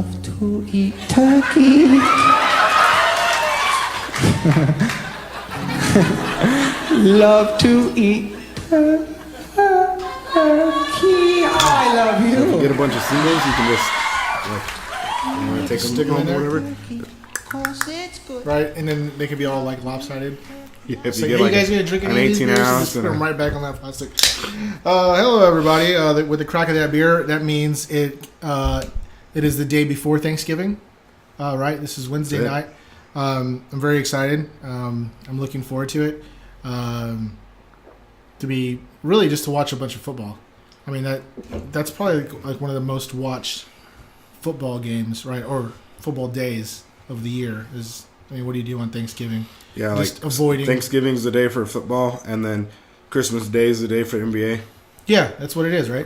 love to eat turkey. Love to eat turkey. I love you. So if you get a bunch of singles, you can just take Stick them in there. or whatever. Right, and then they could be all like lopsided. Yeah, if So, you hey, get you guys gonna drink an any of these 18 beers? ounce Just put and them right back on that plastic. Hello, everybody. With the crack of that beer, that means it is the day before Thanksgiving. Right, this is Wednesday night. I'm very excited. I'm looking forward to it. To be really just to watch a bunch of football. I mean that's probably like one of the most watched football games, right, or football days of the year. What do you do on Thanksgiving? Yeah, just like avoiding. Thanksgiving's the day for football, and then Christmas Day is the day for NBA. Yeah, that's what it is, right?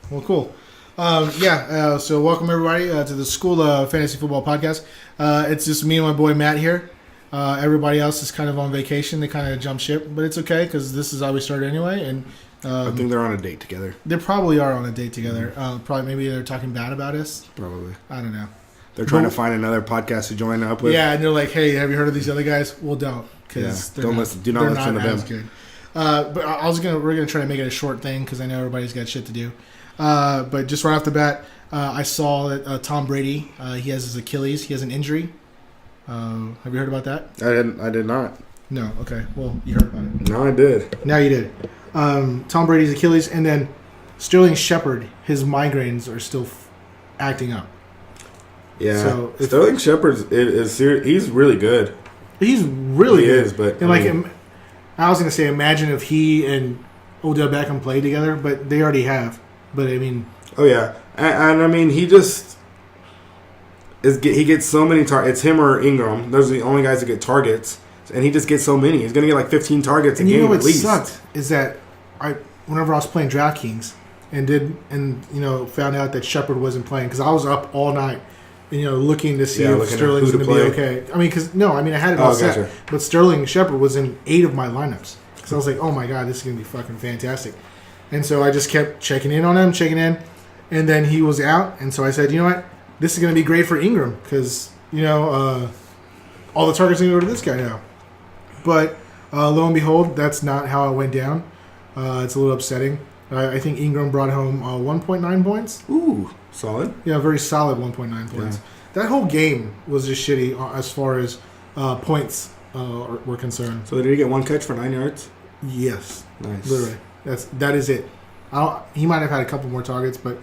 Well, cool. So welcome everybody to the School of Fantasy Football Podcast. It's just me and my boy Matt here. Everybody else is kind of on vacation. They kind of jumped ship, but it's okay because this is how we started anyway. And I think they're on a date together. They probably are on a date together. Probably maybe they're talking bad about us. Probably. I don't know. They're trying to find another podcast to join up with. Yeah, and they're like, "Hey, have you heard of these other guys?" Well, don't because don't listen. Do not listen to them. Good. But we're gonna try to make it a short thing because I know everybody's got shit to do. But just right off the bat, I saw that Tom Brady he has his Achilles. He has an injury. Have you heard about that? I did not. No. Okay. Well, you heard about it. No, I did. Now you did. Tom Brady's Achilles, and then Sterling Shepard. His migraines are still acting up. Yeah. So Sterling Shepard is serious. He's really good. He's really good. Is, but and I was gonna say, imagine if he and Odell Beckham played together, but they already have. But I mean, oh yeah, and I mean he just he gets so many targets. It's him or Ingram. Those are the only guys that get targets, and he just gets so many. He's gonna get like 15 targets a game at least. And you know what sucked is that whenever I was playing DraftKings found out that Shepard wasn't playing because I was up all night. Looking to see if Sterling's going to be okay. I had it all set. Gotcha. But Sterling Shepard was in 8 of my lineups. So I was like, oh my God, this is going to be fucking fantastic. And so I just kept checking in on him, and then he was out. And so I said, you know what? This is going to be great for Ingram because, all the targets are going to go to this guy now. But lo and behold, that's not how it went down. It's a little upsetting. I think Ingram brought home 1.9 points. Ooh. Solid? Yeah, very solid 1.9 points. Yeah. That whole game was just shitty as far as points were concerned. So did he get one catch for 9 yards? Yes. Nice. Literally. That is it. He might have had a couple more targets, but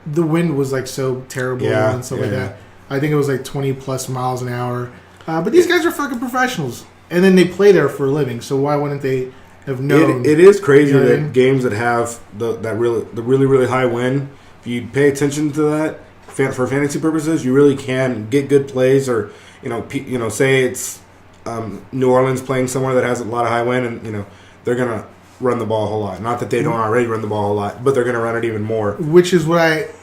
the wind was like so terrible and stuff like that. I think it was like 20 plus miles an hour. But these guys are fucking professionals. And then they play there for a living, so why wouldn't they have known? It is crazy that games that have the really, really high wind, if you pay attention to that for fantasy purposes, you really can get good plays. Or say it's New Orleans playing somewhere that has a lot of high wind, and they're gonna run the ball a whole lot. Not that they don't already run the ball a whole lot, but they're gonna run it even more. Which is what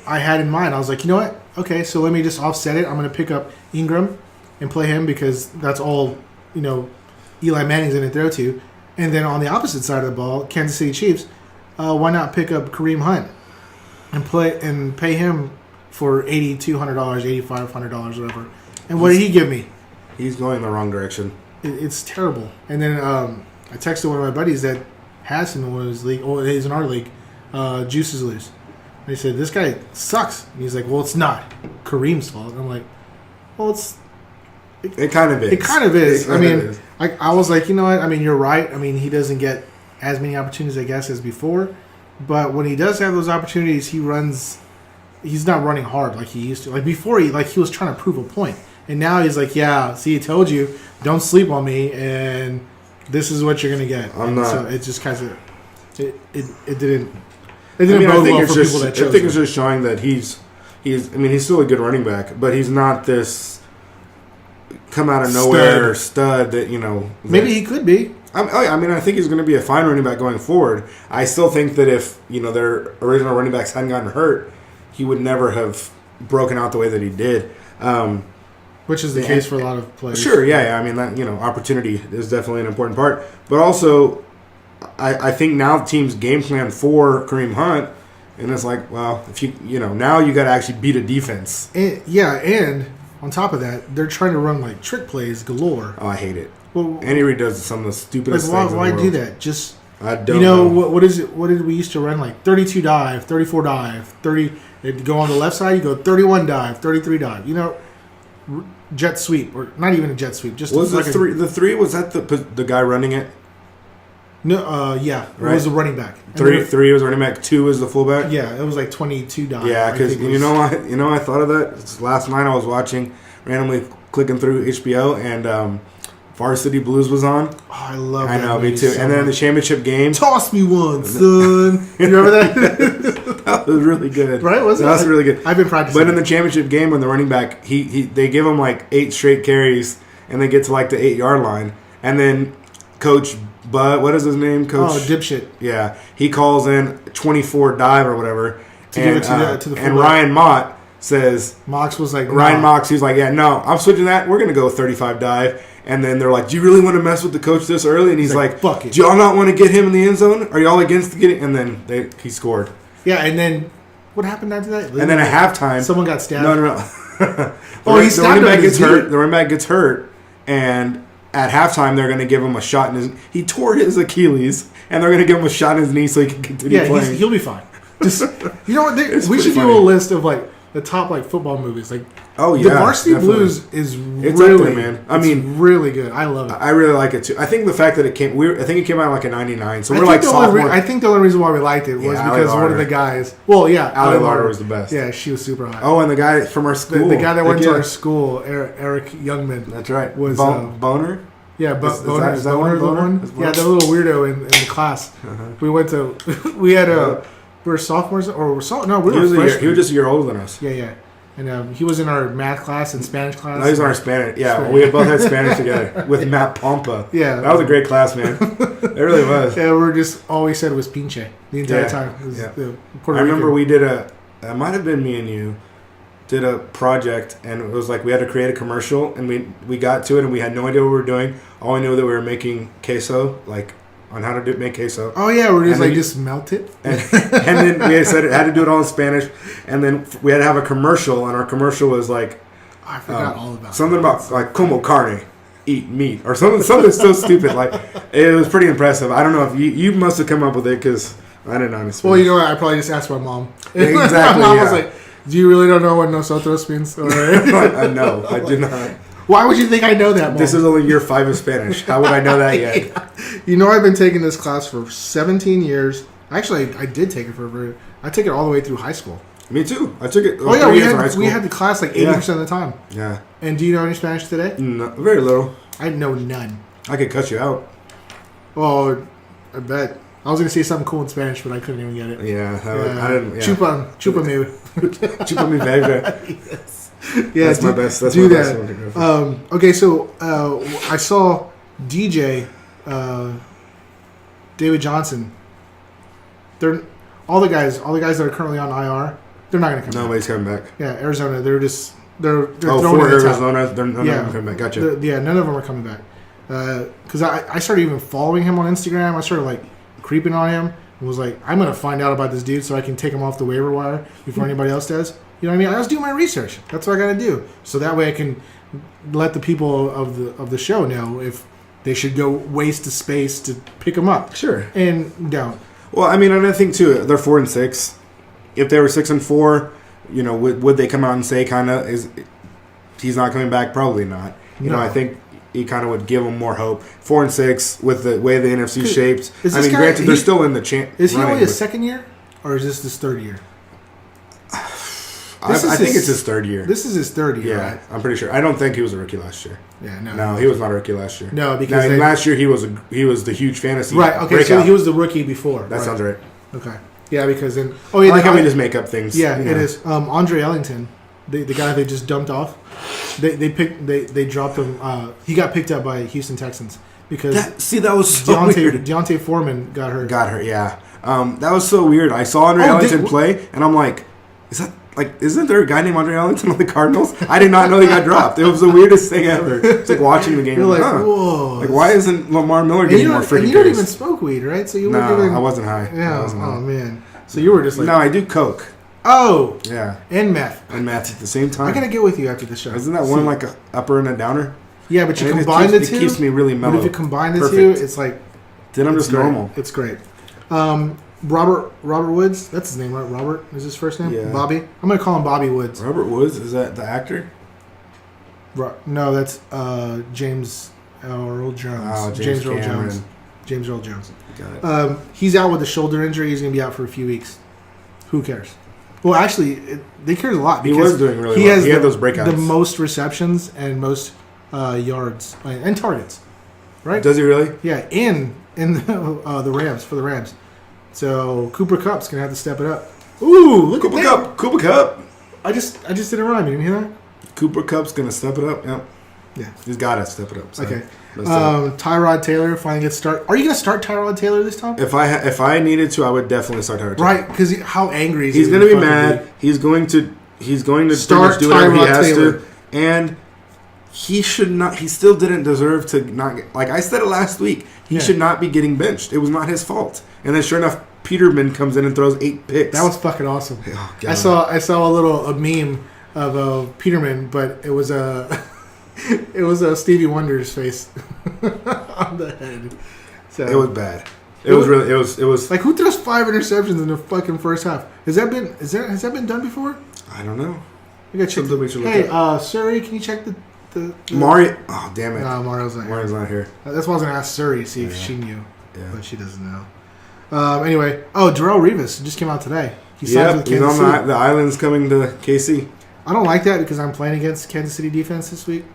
I had in mind. I was like, you know what? Okay, so let me just offset it. I'm gonna pick up Ingram and play him because that's all Eli Manning's gonna throw to. And then on the opposite side of the ball, Kansas City Chiefs, why not pick up Kareem Hunt and pay him for $8,200, $8,500, whatever. And what did he give me? He's going the wrong direction. It's terrible. And then I texted one of my buddies that has him in one of his league, or he's in our league, Juices Loose. And he said, this guy sucks. And he's like, well, it's not Kareem's fault. And I'm like, well, it kind of is. It kind of is. I was like, you know what? I mean, you're right. I mean, he doesn't get as many opportunities, I guess, as before. But when he does have those opportunities, he's not running hard like he used to. Like before, he was trying to prove a point. And now he's like, yeah, see, I told you, don't sleep on me, and this is what you're going to get. I'm not. So it just kind of, it didn't bode well for people that chose I think it's just showing that he's still a good running back, but he's not this come out of nowhere stud that, Maybe he could be. I think he's going to be a fine running back going forward. I still think that if, their original running backs hadn't gotten hurt, he would never have broken out the way that he did. Which is the case for a lot of players. Sure, yeah. I mean, that, opportunity is definitely an important part. But also, I think now the team's game plan for Kareem Hunt And it's like, well, if now you got to actually beat a defense. And on top of that, they're trying to run like trick plays galore. Oh, I hate it. Well, Andy Reid does some of the stupidest things. Why do that? Just I don't know. What is it? What did we used to run like 32 dive, 34 dive, 30? It'd go on the left side. You go 31 dive, 33 dive. Jet sweep or not even a jet sweep. Just was the three? The three was that the guy running it? No, yeah, right? It was the running back. Three was running back. 2 was the fullback. Yeah, it was like 22 dive. Yeah, because I thought of that last night. I was watching, randomly clicking through HBO, and Varsity Blues was on. Oh, I love. I know, me too. And then the championship game. Toss me one, son. You remember that? That was really good. Right? Was it? That was really good. I've been practicing. But in the championship game, when the running back, they give him like 8 straight carries, and they get to like the 8-yard line, and then Coach Bud, what is his name? Coach. Oh, dipshit. Yeah, he calls in 24 dive or whatever, to give it to the and Ryan Mott says Mox was like Ryan Mox. He's like, yeah, no, I'm switching that. We're gonna go 35 dive. And then they're like, do you really want to mess with the coach this early? And he's like, fuck it. Do y'all not want to get him in the end zone? Are y'all against getting? And then he scored. Yeah, and then what happened after that? And then at halftime, someone got stabbed. No. The running back gets hurt. The running back gets hurt, and at halftime they're going to give him a shot in his. He tore his Achilles, and they're going to give him a shot in his knee so he can continue playing. He'll be fine. Just what? We should do a list of like the top like football movies. Like, oh yeah, the Varsity definitely. Blues is it's really, up there, man. I mean, really good. I love it. I really like it too. I think the fact that it came, I think it came out like a '99, so we're like sophomore. I think the only reason why we liked it was because one of the guys. Well, yeah, Ali Larder was the best. Yeah, she was super hot. Oh, and the guy from our school, the guy that went to our school, Eric Youngman. That's right. Was Boner. Yeah, Boner. Is that one? Yeah, the little weirdo in the class. We went to. We had a. We were sophomores or we were freshmen. He was just a year older than us. Yeah. And he was in our math class and Spanish class. No, he was in our Spanish. Yeah, we both had Spanish together with Matt Pompa. Yeah. That was a great class, man. It really was. Yeah, we were just, all we said was pinche the entire time. I remember we did it might have been me and you, did a project, and it was like we had to create a commercial, and we got to it, and we had no idea what we were doing. All I knew that we were making queso, like on how to make queso. Oh yeah, we're just just melt it. And then we said it had to do it all in Spanish, and then we had to have a commercial, and our commercial was like, I forgot all about something about like como carne, eat meat, or something so stupid. Like it was pretty impressive. I don't know if you must have come up with it because I didn't understand. Well, you know what? I probably just asked my mom. Yeah, exactly. My mom was like, "Do you really don't know what nosotros means?" I know, I do not. Why would you think I know that, Mom? This is only year 5 of Spanish. How would I know that yet? I've been taking this class for 17 years. Actually, I did take it I took it all the way through high school. Me too. I took it. Oh yeah, we had the class like 80% of the time. Yeah. And do you know any Spanish today? No, very little. I know none. I could cut you out. Oh, I bet. I was gonna say something cool in Spanish, but I couldn't even get it. Yeah, I didn't. Yeah. Chupa me. Chupa mi baby. Yes. Yeah, that's my best. That's do my that. best one to go for. Okay, so I saw DJ David Johnson. They're all the guys that are currently on IR. They're not going to come back. Nobody's coming back. Yeah, Arizona. They're throwing for Arizona. None of them coming back. Gotcha. None of them are coming back. Because I started even following him on Instagram. I started like creeping on him and was like, I'm going to find out about this dude so I can take him off the waiver wire before anybody else does. You know what I mean? I was doing my research. That's what I got to do. So that way I can let the people of the show know if they should go waste the space to pick them up. Sure. And don't. Well, I mean, and I think too, they're 4-6. If they were 6-4, would they come out and say he's not coming back? Probably not. You know, I think he kind of would give them more hope. 4-6 with the way the NFC shaped. I mean, granted, they're still in the Is he only his second year, or is this his third year? I think it's his third year. This is his third year, yeah, right? I'm pretty sure. I don't think he was a rookie last year. Yeah, no, he was not a rookie last year. No, because last year he was the huge fantasy. Right. Okay, breakout. so he was the rookie before. That sounds right. Okay. Yeah, because then I like how we just make up things. Yeah, it is. Andre Ellington, the guy they just dumped off. They dropped him. He got picked up by Houston Texans because that was so weird. Deontay Foreman got hurt. Yeah. That was so weird. I saw Andre Ellington play, and I'm like, isn't there a guy named Andre Ellington on the Cardinals? I did not know he got dropped. It was the weirdest thing ever. It's like watching the game. You're like, whoa. Like, why isn't Lamar Miller getting more freaking You don't even smoke weed, right? So you I wasn't high. Yeah. Oh man. So you were just like... No, I do coke. Oh! Yeah. And meth. And meth at the same time. I gotta get with you after the show. Isn't that one like a upper and a downer? Yeah, but you combine the two. It keeps me really mellow. But if you combine the two, it's like... Then I'm just normal. It's great. Robert Woods, that's his name, right? Robert is his first name? Yeah. Bobby? I'm going to call him Bobby Woods. Robert Woods? Is that the actor? No, that's James Earl Jones. Oh, James Earl Jones. James Earl Jones. Got it. He's out with a shoulder injury. He's going to be out for a few weeks. Who cares? Well, actually, they cared a lot. Because he was doing really well. He had those breakouts. The most receptions and most yards and targets. Right? Does he really? Yeah, in the Rams, for the Rams. So Cooper Kupp's gonna have to step it up. Ooh, look at that. Cooper Kupp. I just did a rhyme. You didn't hear that? Cooper Kupp's gonna step it up. Yep. Yeah. He's gotta step it up. So. Okay. Tyrod Taylor finally gets start. Are you gonna start Tyrod Taylor this time? If I needed to, I would definitely start Tyrod Taylor. Right, because how angry is he? He's gonna be mad. He's going to start do whatever he has Taylor. to, and he should not. He still didn't deserve to not get. Like I said it last week, he should not be getting benched. It was not his fault. And then sure enough, Peterman comes in and throws 8 picks. That was fucking awesome. Oh, I saw a meme of Peterman, but it was a Stevie Wonder's face on the head. So it was bad. It was like, who throws 5 interceptions in the fucking first half? Has that been done before? I don't know. We got check. Hey, Surrey, can you check the Mario? Oh, damn it! No, Mario's not here. That's why I was gonna ask Surrey to see if she knew, but she doesn't know. Anyway, Darrelle Revis just came out today. He signs with Kansas City. The island's coming to KC. I don't like that because I'm playing against Kansas City defense this week.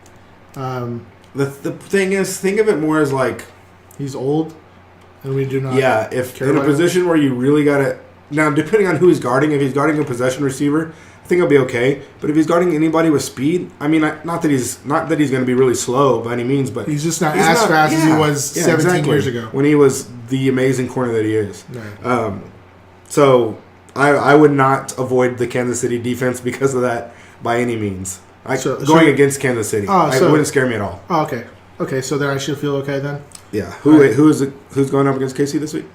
The thing is, think of it more as like he's old, and we do not. Yeah, if in a position where you really gotta now, depending on who he's guarding, if he's guarding a possession receiver, I think he'll be okay. But if he's guarding anybody with speed, I mean, not that he's going to be really slow by any means, but he's just not as fast as he was 17 years ago when he was the amazing corner that he is. Right. So I would not avoid the Kansas City defense because of that by any means. Going against Kansas City, it wouldn't scare me at all. Oh, okay. Okay, so then I should feel okay then. Yeah. Who's going up against KC this week?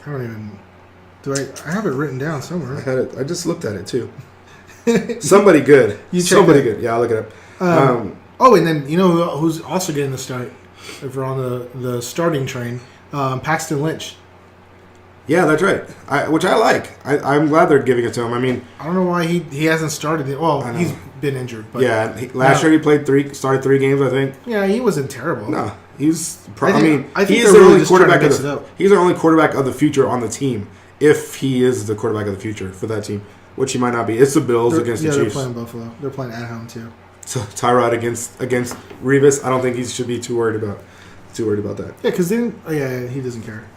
I don't even. I have it written down somewhere. I had it. I just looked at it too. Somebody good. Somebody good. Yeah, I'll look it up. And then you know who's also getting the start if we're on the starting train? Paxton Lynch. Yeah, that's right. Which I like. I'm glad they're giving it to him. I mean, I don't know why he hasn't started it. Well, he's been injured. But yeah, last year he started 3 games, I think. Yeah, he wasn't terrible. No, he's. I think he's their only quarterback. He's their only quarterback of the future on the team. If he is the quarterback of the future for that team, which he might not be. It's the Bills against the Chiefs. Yeah, they're playing Buffalo. They're playing at home too. So Tyrod against Revis, I don't think he should be too worried about that. Yeah, because then he doesn't care.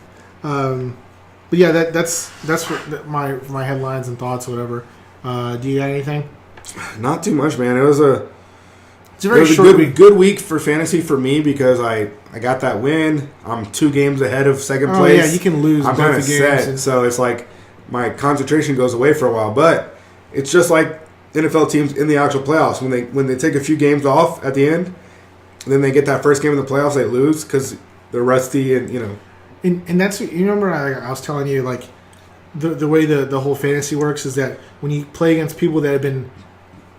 But yeah, that's what my headlines and thoughts, whatever. Do you got anything? Not too much, man. It was a short week. Good week for fantasy for me because I got that win. I'm 2 games ahead of second place. Yeah, you can lose. I'm kind of set, so it's like my concentration goes away for a while. But it's just like NFL teams in the actual playoffs when they take a few games off at the end, and then they get that first game in the playoffs, they lose because they're rusty and you know. And that's you remember I was telling you like the way the whole fantasy works is that when you play against people that have been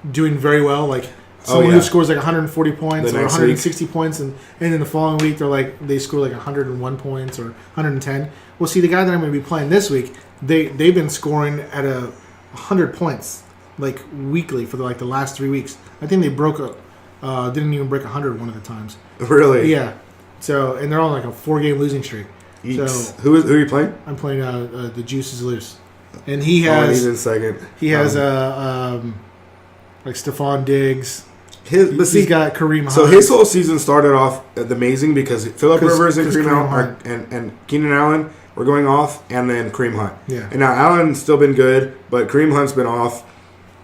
doing very well, like someone who scores like 140 points or 160 points, and in the following week they score like 101 points or 110. Well, see, the guy that I'm going to be playing this week, they've been scoring at 100 points like weekly for the last 3 weeks. I think they didn't even break 100 one of the times. Really? Yeah. So and they're on like a 4-game losing streak. So who are you playing? I'm playing the Juice is Loose, and he has. He's in second. He has like Stephon Diggs. He's got Kareem Hunt. So his whole season started off amazing because Phillip Rivers and and Keenan Allen were going off, and then Kareem Hunt. Yeah. And now Allen's still been good, but Kareem Hunt's been off.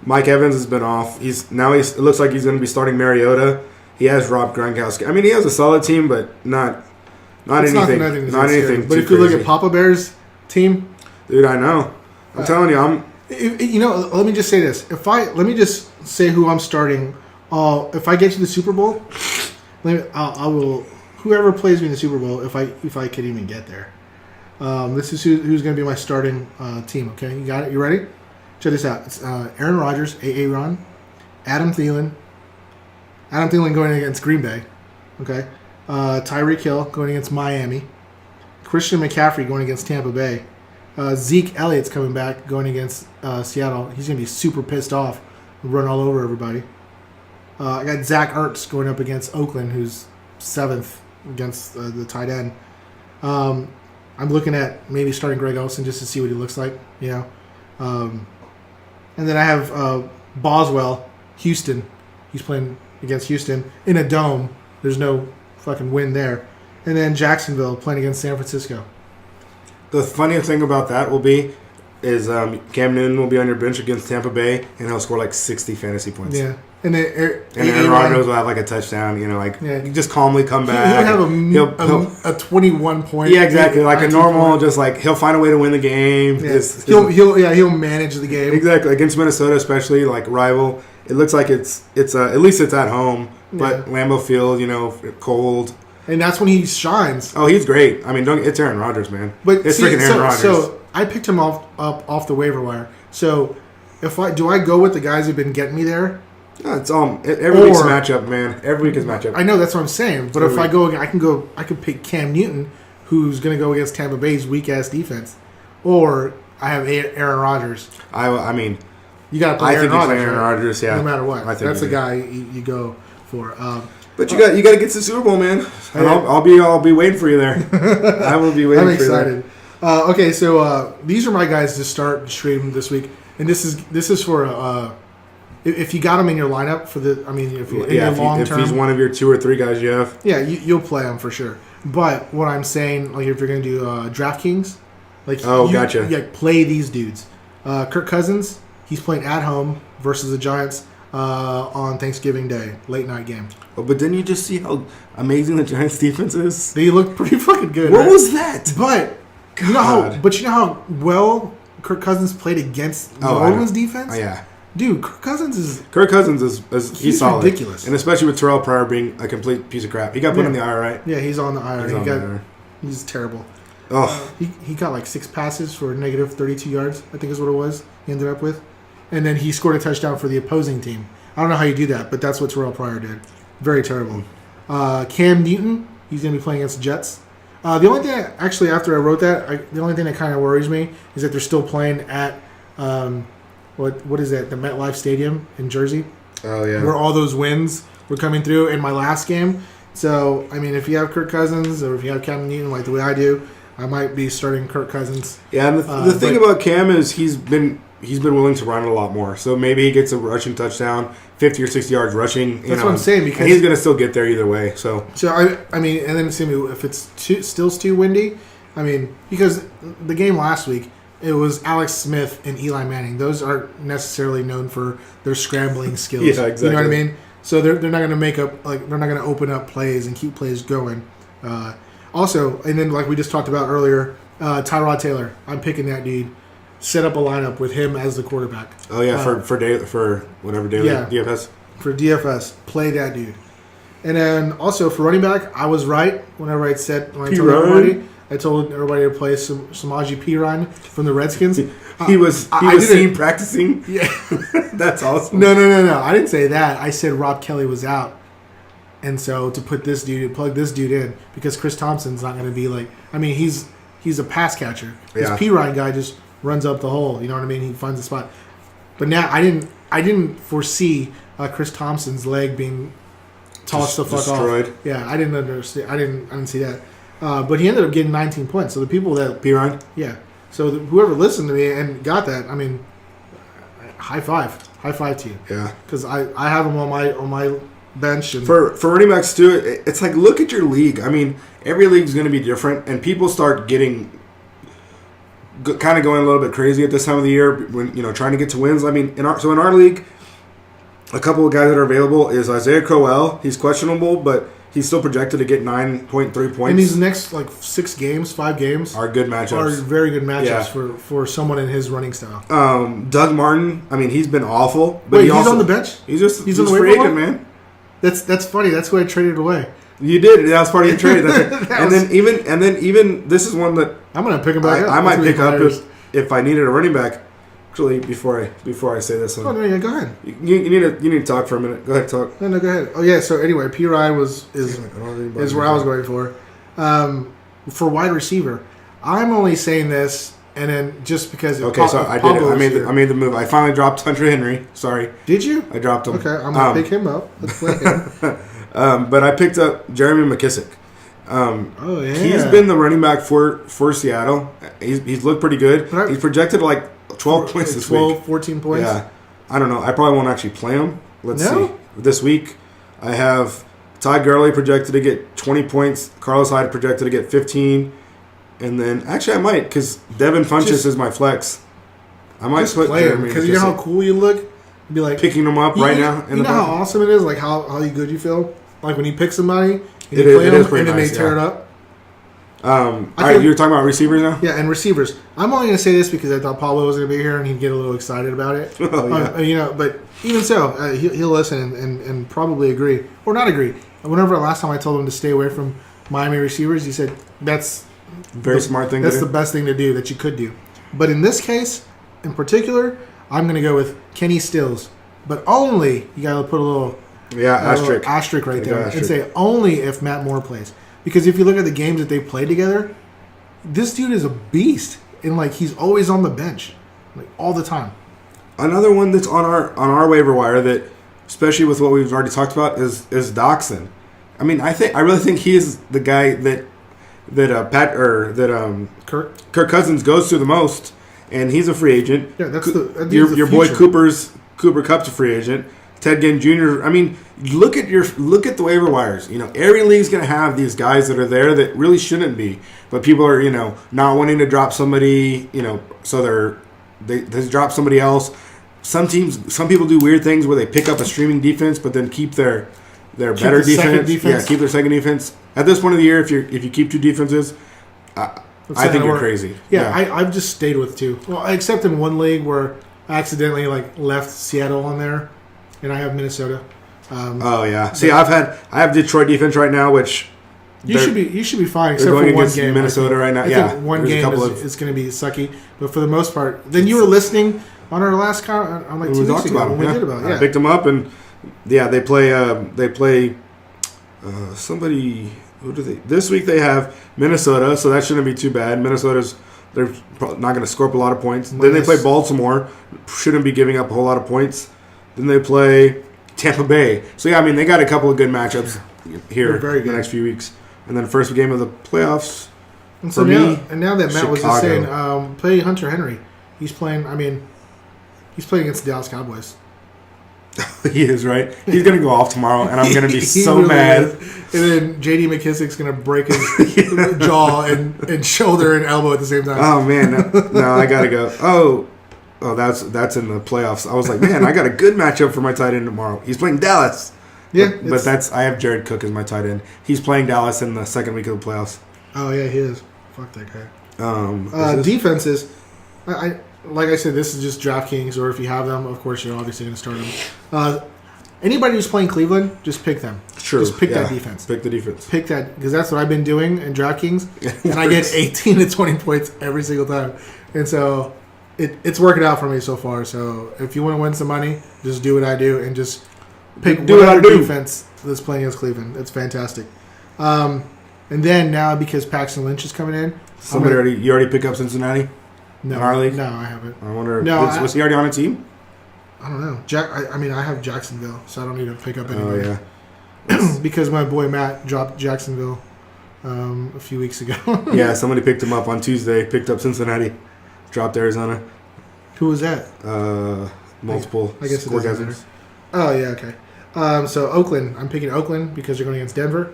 Mike Evans has been off. It looks like he's going to be starting Mariota. He has Rob Gronkowski. I mean, he has a solid team, but not anything. Not anything. But if you look at Papa Bear's team, dude, I know. I'm telling you, let me just say this. Let me just say who I'm starting. If I get to the Super Bowl, I will. Whoever plays me in the Super Bowl, if I could even get there, This is who's going to be my starting team. Okay, you got it. You ready? Check this out. It's Aaron Rodgers, Aaron, Adam Thielen. Adam Thielen going against Green Bay. Okay. Tyreek Hill going against Miami. Christian McCaffrey going against Tampa Bay. Zeke Elliott's coming back going against Seattle. He's going to be super pissed off and run all over everybody. I got Zach Ertz going up against Oakland, who's 7th against the tight end. I'm looking at maybe starting Greg Olsen just to see what he looks like, you know. And then I have Boswell, Houston. He's playing against Houston in a dome. There's no fucking win there. And then Jacksonville playing against San Francisco. The funniest thing about that will be is Cam Newton will be on your bench against Tampa Bay, and he'll score like 60 fantasy points. Yeah. And then Aaron Rodgers will have like a touchdown, you know, like just calmly come back. He'll have a 21 point. Yeah, exactly. Like a normal, just like he'll find a way to win the game. Yeah. He'll manage the game. Exactly. Against Minnesota, especially like rival, it looks like it's at least it's at home, but Lambeau Field, you know, cold. And that's when he shines. Oh, he's great. I mean, it's Aaron Rodgers, man. But it's freaking Aaron Rodgers. So I picked him off the waiver wire. So do I go with the guys who've been getting me there? No, it's every week's matchup, man. Every week is matchup. I know that's what I'm saying. But if I go, I can pick Cam Newton, who's going to go against Tampa Bay's weak ass defense, or I have Aaron Rodgers. I mean, you got to play Aaron Rodgers. Aaron Rodgers, yeah. No matter what, that's the guy you go for. But you got to get to the Super Bowl, man. And I'll be waiting for you there. I will be waiting. I'm excited. Okay, so these are my guys to start stream this week, and this is for if you got him in your lineup for the. I mean, if he's one of your 2 or 3 guys you have, you'll play him for sure. But what I'm saying, like if you're going to do DraftKings, like gotcha, play these dudes. Kirk Cousins, he's playing at home versus the Giants on Thanksgiving Day, late night game. Oh, but didn't you just see how amazing the Giants' defense is? They look pretty fucking good. What was that? But you know how well Kirk Cousins played against New Orleans defense? Oh, yeah. Dude, Kirk Cousins is he's solid. Ridiculous. And especially with Terrell Pryor being a complete piece of crap. He got put on the IR, right? Yeah, he's on the IR. He's terrible. Oh. He got like 6 passes for negative 32 yards, I think is what it was, he ended up with. And then he scored a touchdown for the opposing team. I don't know how you do that, but that's what Terrell Pryor did. Very terrible. Cam Newton, he's going to be playing against the Jets. The only thing, after I wrote that, the only thing that kind of worries me is that they're still playing at, what is that, the MetLife Stadium in Jersey? Oh, yeah. Where all those wins were coming through in my last game. So, I mean, if you have Kirk Cousins or if you have Cam Newton like the way I do, I might be starting Kirk Cousins. Yeah, and the thing about Cam is he's been willing to run it a lot more. So maybe he gets a rushing touchdown, 50 or 60 yards rushing. That's what I'm saying. Because he's going to still get there either way. So I mean, and then if it's still too windy, I mean, because the game last week, it was Alex Smith and Eli Manning. Those aren't necessarily known for their scrambling skills. Yeah, exactly. You know what I mean? So they're not going to make up, like, they're not going to open up plays and keep plays going. Also, and then like we just talked about earlier, Tyrod Taylor. I'm picking that dude. Set up a lineup with him as the quarterback. Oh yeah, for whatever daily DFS. For DFS, play that dude. And then also for running back, I was right whenever I told everybody to play Samaje Perine from the Redskins. He was seen practicing. Yeah, that's awesome. No. I didn't say that. I said Rob Kelly was out, and so to plug this dude in because Chris Thompson's not going to be like. I mean, he's a pass catcher. This Perine guy just runs up the hole. You know what I mean? He finds a spot. But now I didn't foresee Chris Thompson's leg being tossed the fuck destroyed. Off. Yeah, I didn't understand. I didn't see that. But he ended up getting 19 points. So the people that Perine, so whoever listened to me and got that, I mean, high five to you. Yeah, because I have him on my bench. And for running backs too, it's like look at your league. I mean, every league's going to be different, and people start getting kind of going a little bit crazy at this time of the year when trying to get to wins. I mean, in our league, a couple of guys that are available is Isaiah Crowell. He's questionable, but he's still projected to get 9.3 points. And these next 5 games are good matchups. Are very good matchups for someone in his running style. Doug Martin, I mean, he's been awful. But he's on the bench. He's on the free agent, man. That's funny. That's who I traded away. You did. That was part of your trade. And then even this is one that I'm gonna pick him back up. I might pick up if I needed a running back. Actually, before I say this one. Oh no, yeah, go ahead. You need to talk for a minute. Go ahead, talk. No, go ahead. Oh yeah. So anyway, P-Ryan is where I was going for. For wide receiver, I'm only saying this, and then just because. Okay, so I did it. I made the move. I finally dropped Hunter Henry. Sorry. Did you? I dropped him. Okay, I'm gonna pick him up. Let's play him. But I picked up Jeremy McKissick. Oh yeah. He's been the running back for Seattle. He's looked pretty good. He's projected to like 12 points this week. 14 points. Yeah. I don't know. I probably won't actually play him. Let's see. This week, I have Ty Gurley projected to get 20 points. Carlos Hyde projected to get 15. And then, actually, I might, because Devin Funchess is my flex. I might just put play him, because you know how cool you look? You'd be like picking him up right now. You know how awesome it is? Like how good you feel? Like when you pick somebody, and you play them, and then they tear it up. All right, you were talking about receivers now? Yeah, and receivers. I'm only going to say this because I thought Pablo was going to be here and he'd get a little excited about it. Oh, yeah. But even so, he'll listen and probably agree. Or not agree. Whenever last time I told him to stay away from Miami receivers, he said that's smart thing to do. That's the best thing to do that you could do. But in this case, in particular, I'm going to go with Kenny Stills. But only, you got to put a little asterisk right there and say only if Matt Moore plays. Because if you look at the games that they played together, this dude is a beast, and like he's always on the bench, like all the time. Another one that's on our waiver wire that, especially with what we've already talked about, is Doxson. I mean, I really think he is the guy that Kirk Cousins goes to the most, and he's a free agent. Yeah, that's your boy Cooper Kupp's a free agent. Ted Ginn Jr. I mean, look at the waiver wires. You know, every league's going to have these guys that are there that really shouldn't be, but people are not wanting to drop somebody. So they drop somebody else. Some people do weird things where they pick up a streaming defense, but then keep their better defense. Yeah, keep their second defense. At this point of the year, if you keep two defenses, I think you're crazy. Yeah, I've just stayed with two. Well, except in one league where I accidentally left Seattle on there. And I have Minnesota. Oh yeah. See, I have Detroit defense right now, which you should be fine. Except for one game, Minnesota right now. I think one game is going to be sucky, but for the most part, then you were listening on our last on like 2 weeks ago when we did about it. I picked them up, and they play somebody. Who do they? This week they have Minnesota, so that shouldn't be too bad. They're not going to score up a lot of points. Then they play Baltimore, shouldn't be giving up a whole lot of points. Then they play Tampa Bay. So, yeah, I mean, they got a couple of good matchups here in the next few weeks. And then first game of the playoffs and so now that Matt was just saying, play Hunter Henry. He's playing against the Dallas Cowboys. He is, right? He's going to go off tomorrow, and I'm going to be so really mad. Is. And then J.D. McKissick's going to break his jaw and shoulder and elbow at the same time. Oh, man. No, I got to go. Oh, that's in the playoffs. I was like, man, I got a good matchup for my tight end tomorrow. He's playing Dallas. Yeah, but I have Jared Cook as my tight end. He's playing Dallas in the second week of the playoffs. Oh yeah, he is. Fuck that guy. Defenses. Like I said, this is just DraftKings, or if you have them, of course you're obviously going to start them. Anybody who's playing Cleveland, just pick them. True. Just pick that defense. Pick the defense. Pick that, because that's what I've been doing in DraftKings, and I get 18 to 20 points every single time, and so. It's working out for me so far. So if you want to win some money, just do what I do and just pick whatever defense that's playing against Cleveland. It's fantastic. And then now because Paxton Lynch is coming in, you already pick up Cincinnati? No, in our league? No, I haven't. I wonder. Was he already on a team? I don't know. I have Jacksonville, so I don't need to pick up anybody. Oh yeah. Because my boy Matt dropped Jacksonville a few weeks ago. Yeah, somebody picked him up on Tuesday. Picked up Cincinnati. Dropped Arizona. Who was that? Multiple. I guess it doesn't matter. Oh yeah, okay. So Oakland, I'm picking Oakland because they're going against Denver,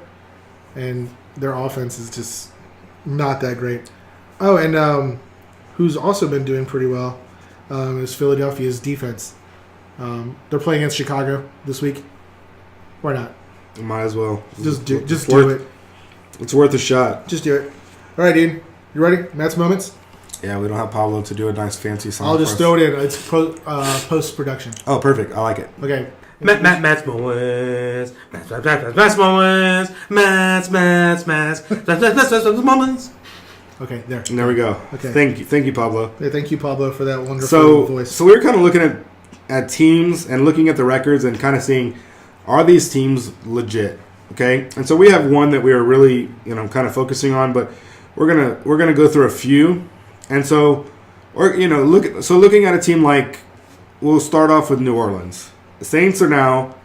and their offense is just not that great. Oh, and who's also been doing pretty well is Philadelphia's defense. They're playing against Chicago this week. Why not? Might as well. Just do it. It's worth a shot. Just do it. All right, dude. You ready? Matt's moments. Yeah, we don't have Pablo to do a nice fancy song. I'll just throw it in. It's post-production. Oh, perfect. I like it. Okay. Matt's moments. Matt's moments. Matt's moments. Okay, there. And there we go. Okay. Thank you, Pablo. Yeah, thank you, Pablo, for that wonderful voice. So we were kind of looking at teams and looking at the records and kind of seeing, are these teams legit? Okay, and so we have one that we are really, kind of focusing on, but we're gonna go through a few, and so, looking at a team like, we'll start off with New Orleans. The Saints are now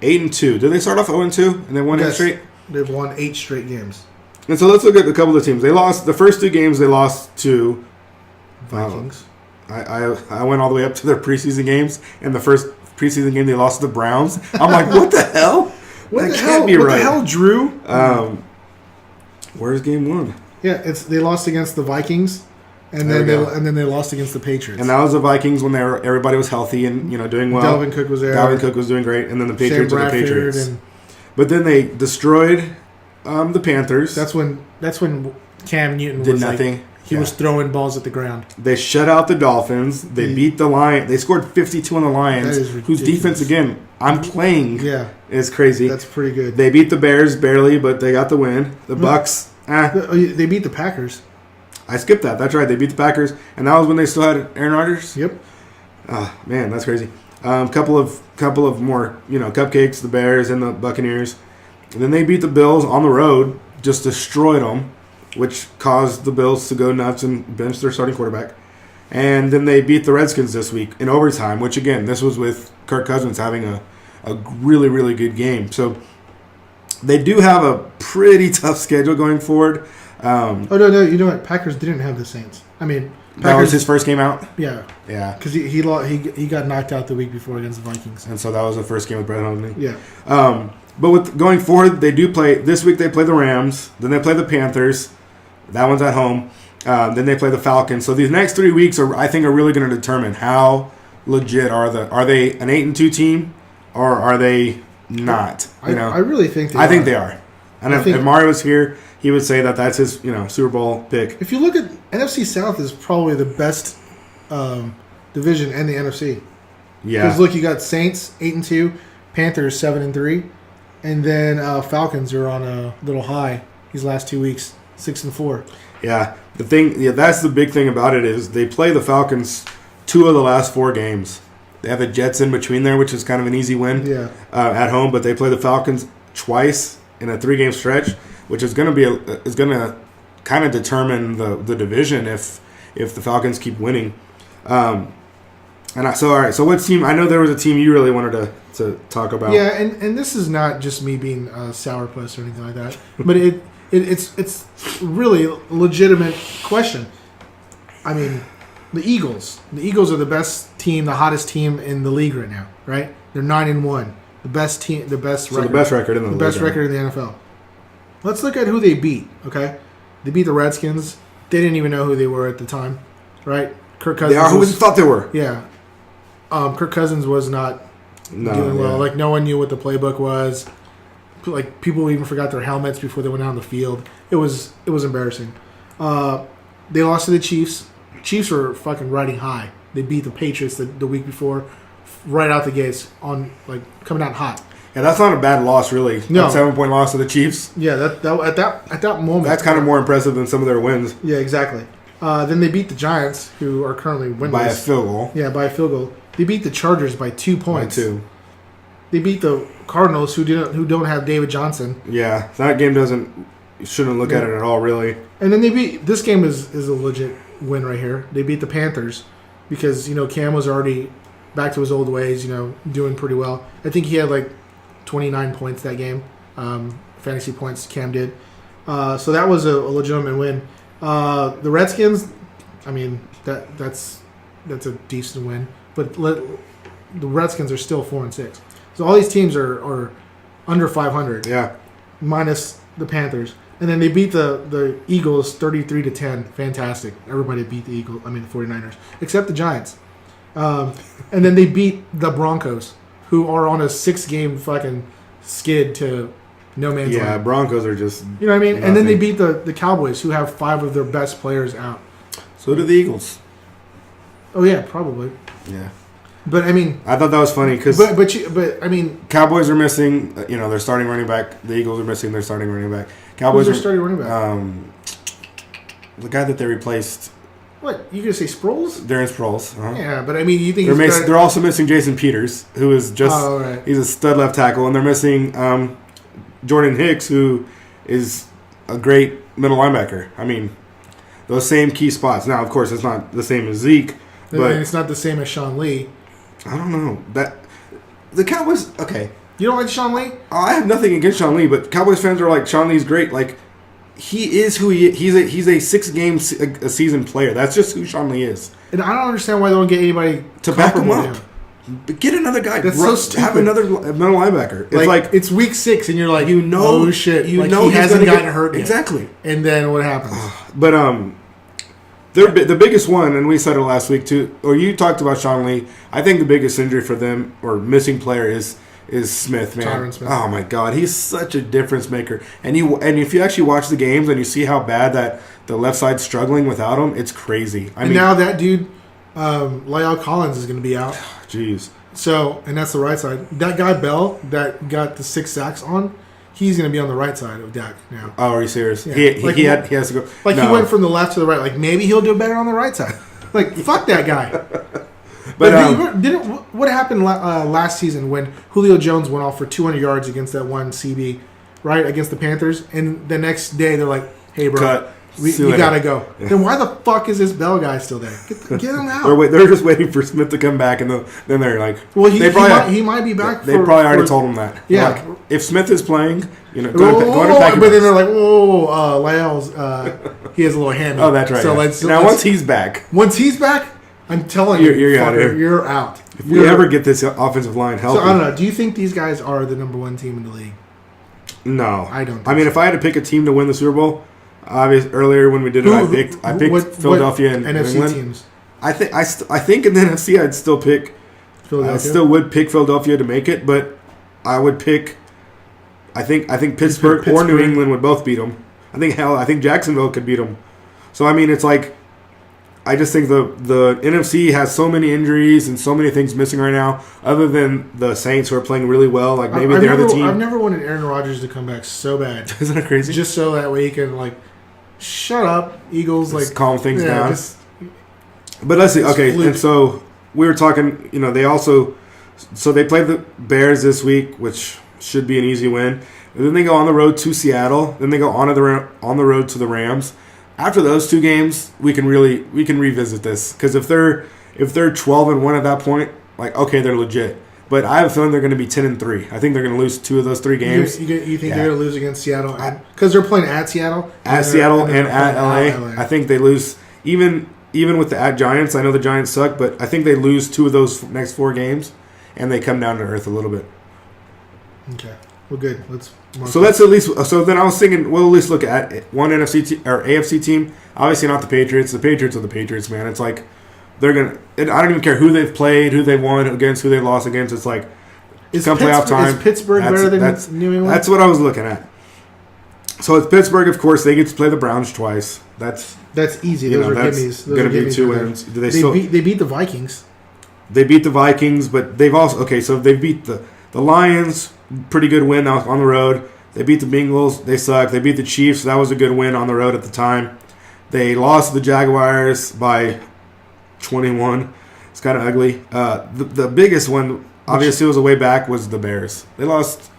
8-2. Did they start off 0-2 and they won 8 straight? They've won 8 straight games. And so let's look at a couple of the teams. They lost the first 2 games. They lost to Vikings. I went all the way up to their preseason games, and the first preseason game they lost to the Browns. I'm like, what the hell? That can't be right. What the hell, Drew? Where's game 1? Yeah, they lost against the Vikings, and then they lost against the Patriots. And that was the Vikings when everybody was healthy and doing well. Dalvin Cook was there. Dalvin Cook was doing great, and then the Patriots Sam are the Bradford Patriots. But then they destroyed the Panthers. That's when Cam Newton did was nothing. He was throwing balls at the ground. They shut out the Dolphins. They beat the Lions. They scored 52 on the Lions, whose defense, again, I'm playing is crazy. That's pretty good. They beat the Bears barely, but they got the win. The Bucks, They beat the Packers. I skipped that. That's right. They beat the Packers, and that was when they still had Aaron Rodgers. Yep. Oh, man, that's crazy. Couple of more, cupcakes, the Bears and the Buccaneers. And then they beat the Bills on the road, just destroyed them, which caused the Bills to go nuts and bench their starting quarterback. And then they beat the Redskins this week in overtime, which, again, this was with Kirk Cousins having a really, really good game. So they do have a pretty tough schedule going forward. No, you know what? Packers didn't have the Saints. I mean, that was his first game out? Yeah. Because he got knocked out the week before against the Vikings. And so that was the first game with Brett Hundley. Yeah. But with going forward, they do play. This week they play the Rams. Then they play the Panthers. That one's at home. Then they play the Falcons. So these next 3 weeks I think are really going to determine how legit are they an 8-2 team or are they not? I really think they are. I think they are. And if Mario was here, he would say that that's his Super Bowl pick. If you look at NFC South is probably the best division in the NFC. Yeah. Because look, you got Saints 8-2, Panthers 7-3, and then Falcons are on a little high these last 2 weeks, 6-4. Yeah. That's the big thing about it is they play the Falcons 2 of the last 4 games. They have the Jets in between there, which is kind of an easy win at home, but they play the Falcons twice in a 3-game stretch, which is going to kind of determine the division if the Falcons keep winning. All right. So what team? I know there was a team you really wanted to talk about. Yeah, and this is not just me being a sourpuss or anything like that, but it's really a legitimate question. I mean, the Eagles. The Eagles are the best team, the hottest team in the league right now. Right? They're 9-1. The best team, the best record. The best record in the league. The best record in the NFL. Let's look at who they beat. Okay, they beat the Redskins. They didn't even know who they were at the time, right? Kirk Cousins. They are who we thought they were. Yeah. Kirk Cousins was not doing well. Like, no one knew what the playbook was. Like, people even forgot their helmets before they went out on the field. It was embarrassing. They lost to the Chiefs. Chiefs were fucking riding high. They beat the Patriots the week before, right out the gates, coming out hot. Yeah, that's not a bad loss, really. No. That 7-point loss to the Chiefs. Yeah, at that moment. That's kind of more impressive than some of their wins. Yeah, exactly. Then they beat the Giants, who are currently winless. By a field goal. Yeah, by a field goal. They beat the Chargers by 2 points. By 2. They beat the Cardinals, who don't have David Johnson. Yeah, that game shouldn't look at it at all, really. And then this game is a legit win right here. They beat the Panthers because Cam was already back to his old ways, doing pretty well. I think he had 29 points that game, fantasy points. Cam did, so that was a legitimate win. The Redskins, I mean that's a decent win, but the Redskins are still 4-6. So all these teams are under 500. Yeah, minus the Panthers, and then they beat the Eagles 33-10. Fantastic. Everybody beat the 49ers, except the Giants. And then they beat the Broncos, who are on a 6-game fucking skid to no man's land. Yeah, Broncos are just... You know what I mean? Nothing. And then they beat the Cowboys, who have 5 of their best players out. So do the Eagles. Oh, yeah, probably. Yeah. But I mean, I thought that was funny because but I mean, Cowboys are missing. Their starting running back. The Eagles are missing their starting running back. Cowboys who's their starting running back? The guy that they replaced. What, you gonna say Sproles? Darren Sproles. Uh-huh. Yeah, but I mean, you think they're also missing Jason Peters, who is just right. He's a stud left tackle, and they're missing Jordan Hicks, who is a great middle linebacker. I mean, those same key spots. Now, of course, it's not the same as Zeke, but it's not the same as Sean Lee. I don't know that the Cowboys. Okay, you don't like Sean Lee? I have nothing against Sean Lee, but Cowboys fans are like, Sean Lee's great. Like, he is who he is. He's a 6-game a season player. That's just who Sean Lee is. And I don't understand why they don't get anybody to back him up. Get another guy. That's so stupid. Have another middle linebacker. It's like it's week 6, and you're like, oh shit, he hasn't gotten hurt yet. Exactly. And then what happens? But the biggest one, and we said it last week too, or you talked about Sean Lee. I think the biggest injury for them or missing player is Smith, man. Tyron Smith. Oh my God, he's such a difference maker. And if you actually watch the games and you see how bad that the left side's struggling without him, it's crazy. I mean, now that dude, La'el Collins is going to be out. Jeez. So, and that's the right side. That guy Bell that got the 6 sacks on, he's going to be on the right side of Dak now. Oh, are you serious? Yeah. He has to go. Like, he went from the left to the right. Like, maybe he'll do better on the right side. Like, fuck that guy. But what happened last season when Julio Jones went off for 200 yards against that one CB, right, against the Panthers, and the next day they're like, hey, bro, cut. We gotta go. Yeah. Then why the fuck is this Bell guy still there? Get him out. They're just waiting for Smith to come back, and then they're like, well, he might be back. They probably already told him that. Yeah. Like, if Smith is playing, go to pack. But then they're like, Lyle's, he has a little hand. Oh, that's right. So once he's back, I'm telling you, you're out. If we ever get this offensive line healthy, so I don't know. Do you think these guys are the number 1 team in the league? No, I don't. If I had to pick a team to win the Super Bowl. Obviously, earlier when we did it, I picked Philadelphia and NFC England. Teams. I think in the NFC I'd still pick Philadelphia. I still would pick Philadelphia to make it, but I would pick. I think Pittsburgh or New England would both beat them. I think Jacksonville could beat them. So I mean, it's like I just think the NFC has so many injuries and so many things missing right now. Other than the Saints who are playing really well, like maybe they're the team. I've never wanted Aaron Rodgers to come back so bad. Isn't that crazy? Just so that way he can shut up, Eagles. Just calm things down. But let's see. Okay, and so we were talking. They played the Bears this week, which should be an easy win. And then they go on the road to Seattle. Then they go on the road to the Rams. After those 2 games, we can revisit this because if they're 12-1 at that point, okay, they're legit. But I have a feeling they're going to be 10-3. I think they're going to lose 2 of those 3 games. You think they're going to lose against Seattle? Because they're playing at Seattle? At Seattle and at LA. I think they lose, even with the at Giants. I know the Giants suck, but I think they lose 2 of those next 4 games, and they come down to earth a little bit. Okay. Well, good. Let's at least. So then I was thinking we'll at least look at one NFC or AFC team. Obviously not the Patriots. The Patriots are the Patriots, man. It's like they're gonna. I don't even care who they've played, who they won against, who they lost against. It's like come playoff time. Is Pittsburgh better than New England? That's what I was looking at. So it's Pittsburgh, of course. They get to play the Browns twice. That's easy. Those are gimmies. Those going to be 2 wins. They beat the Vikings. They beat the Vikings, but they've also So they beat the Lions. Pretty good win on the road. They beat the Bengals. They suck. They beat the Chiefs. That was a good win on the road at the time. They lost to the Jaguars by 21. It's kind of ugly. The biggest one, obviously, was a way back, was the Bears. They lost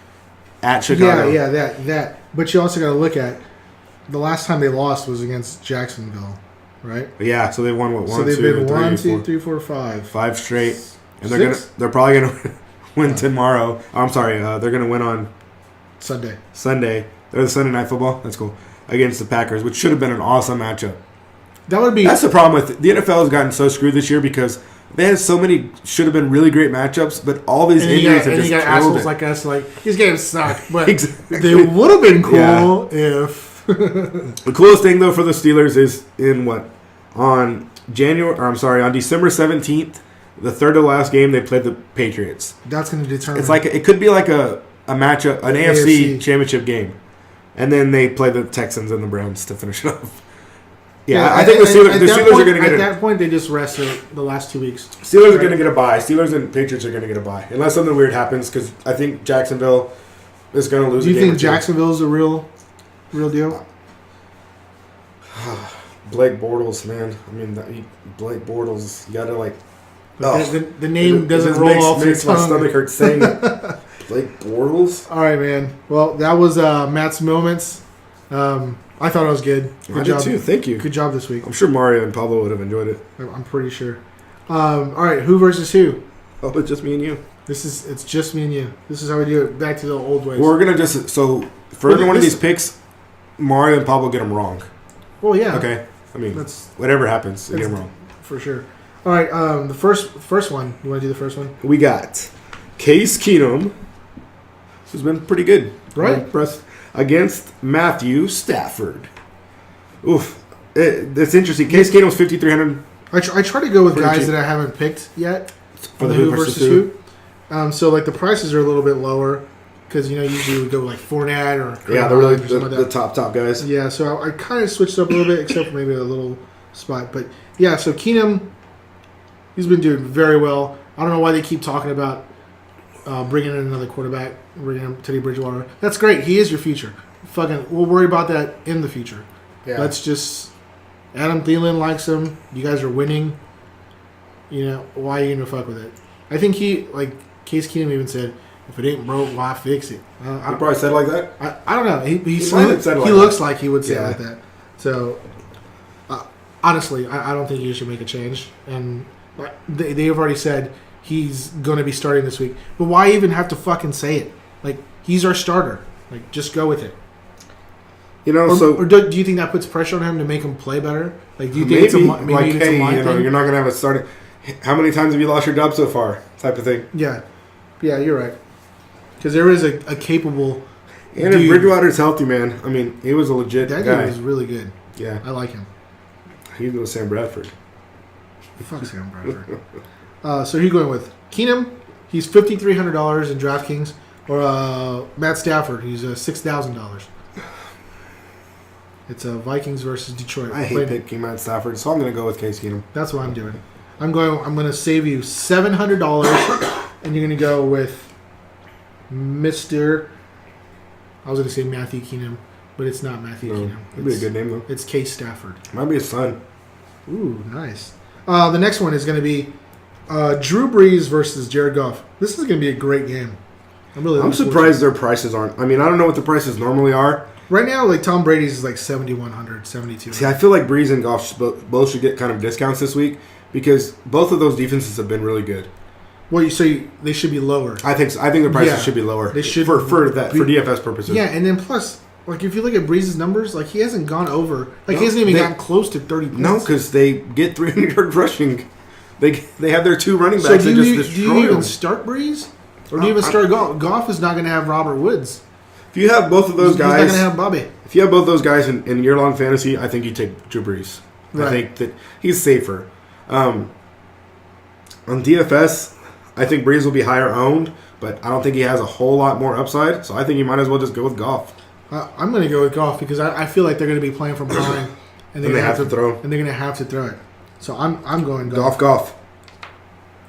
at Chicago. Yeah, that. But you also got to look at the last time they lost was against Jacksonville, right? Yeah, so they won what? So they've been 1, 2, 3, 4, 5. 5 straight, and Six? they're probably gonna win tomorrow. I'm sorry, they're gonna win on Sunday. They're the Sunday Night Football. That's cool against the Packers, which should have been an awesome matchup. That's the problem with the NFL has gotten so screwed this year because they had so many should have been really great matchups, but all these injuries have just killed assholes it. like us, these games suck. But they would have been cool if. The coolest thing though for the Steelers is on December 17th, the third to last game they played the Patriots. That's going to determine. It's it could be like a matchup, an AFC championship game, and then they play the Texans and the Browns to finish it off. Yeah, I think the Steelers are going to get At that point, they just rest the last 2 weeks. Steelers are going to get a bye. Steelers and Patriots are going to get a bye. Unless something weird happens, because I think Jacksonville is going to lose a game. Do you think Jacksonville's a real deal? Blake Bortles, man. I mean, Blake Bortles, you got to like... The name doesn't roll off your tongue. My stomach hurts saying it. Blake Bortles? All right, man. Well, that was Matt's Moments. I thought it was good. Good job. Did too. Thank you. Good job this week. I'm sure Mario and Pablo would have enjoyed it. I'm pretty sure. All right, who versus who? Oh, it's just me and you. It's just me and you. This is how we do it. Back to the old ways. We're gonna for every one of these picks, Mario and Pablo get them wrong. Well, yeah. Okay. I mean, whatever happens, they get them wrong. For sure. All right. The first one. You want to do the first one? We got Case Keenum, who's been pretty good, right? Against Matthew Stafford. Oof, that's interesting. Case Keenum's 5,300. I try to go with guys that I haven't picked yet for the who versus who. So like the prices are a little bit lower because usually we go like Fournette or the top guys. Yeah, so I kind of switched up a little bit, except for maybe a little spot. But yeah, so Keenum, he's been doing very well. I don't know why they keep talking about bringing in another quarterback, bringing in Teddy Bridgewater. That's great. He is your future. We'll worry about that in the future. Yeah. Let's just. Adam Thielen likes him. You guys are winning. Why are you gonna fuck with it? I think Case Keenum even said, "If it ain't broke, why fix it?" He probably said it like that. I don't know. He looks like he would say it like that. So honestly, I don't think you should make a change. And they have already said he's going to be starting this week. But why even have to fucking say it? Like, he's our starter. Like, just go with it. Or do you think that puts pressure on him to make him play better? Like, do you think it's a mind thing? You're not going to have a starting. How many times have you lost your job so far? Type of thing. Yeah, you're right. Because there is a capable. And if Bridgewater's healthy, man. I mean, he was a legit guy. That guy was really good. Yeah, I like him. He's with Sam Bradford. Fuck Sam Bradford. So who are you going with? Keenum, he's $5,300 in DraftKings, or Matt Stafford, he's $6,000. It's Vikings versus Detroit. I hate picking Matt Stafford, so I'm going to go with Case Keenum. That's what I'm doing. I'm going to save you $700, and you're going to go with Mr. I was going to say Matthew Keenum, but it's not Matthew Keenum. It'd be a good name though. It's Case Stafford. Might be his son. Ooh, nice. The next one is going to be Drew Brees versus Jared Goff. This is going to be a great game. I'm surprised their prices aren't. I mean, I don't know what the prices normally are. Right now, like Tom Brady's is like 7,100, 7,200. See, I feel like Brees and Goff both should get kind of discounts this week because both of those defenses have been really good. Well, they should be lower. I think the prices should be lower. They should for DFS purposes. Yeah, and then plus, like if you look at Brees' numbers, like he hasn't gone over. Like he hasn't even gotten close to 30 points. No, because they get 300 yards rushing. They have their two running backs. So do you even start Brees, or do you even start Goff? Goff is not going to have Robert Woods. If you have both of those guys, he's not going to have Bobby. If you have both those guys in year-long fantasy, I think you take Drew Brees. Right. I think that he's safer. On DFS, I think Brees will be higher owned, but I don't think he has a whole lot more upside. So I think you might as well just go with Goff. I'm going to go with Goff because I feel like they're going to be playing from behind, and they have to throw, and they're going to have to throw it. So I'm going Goff,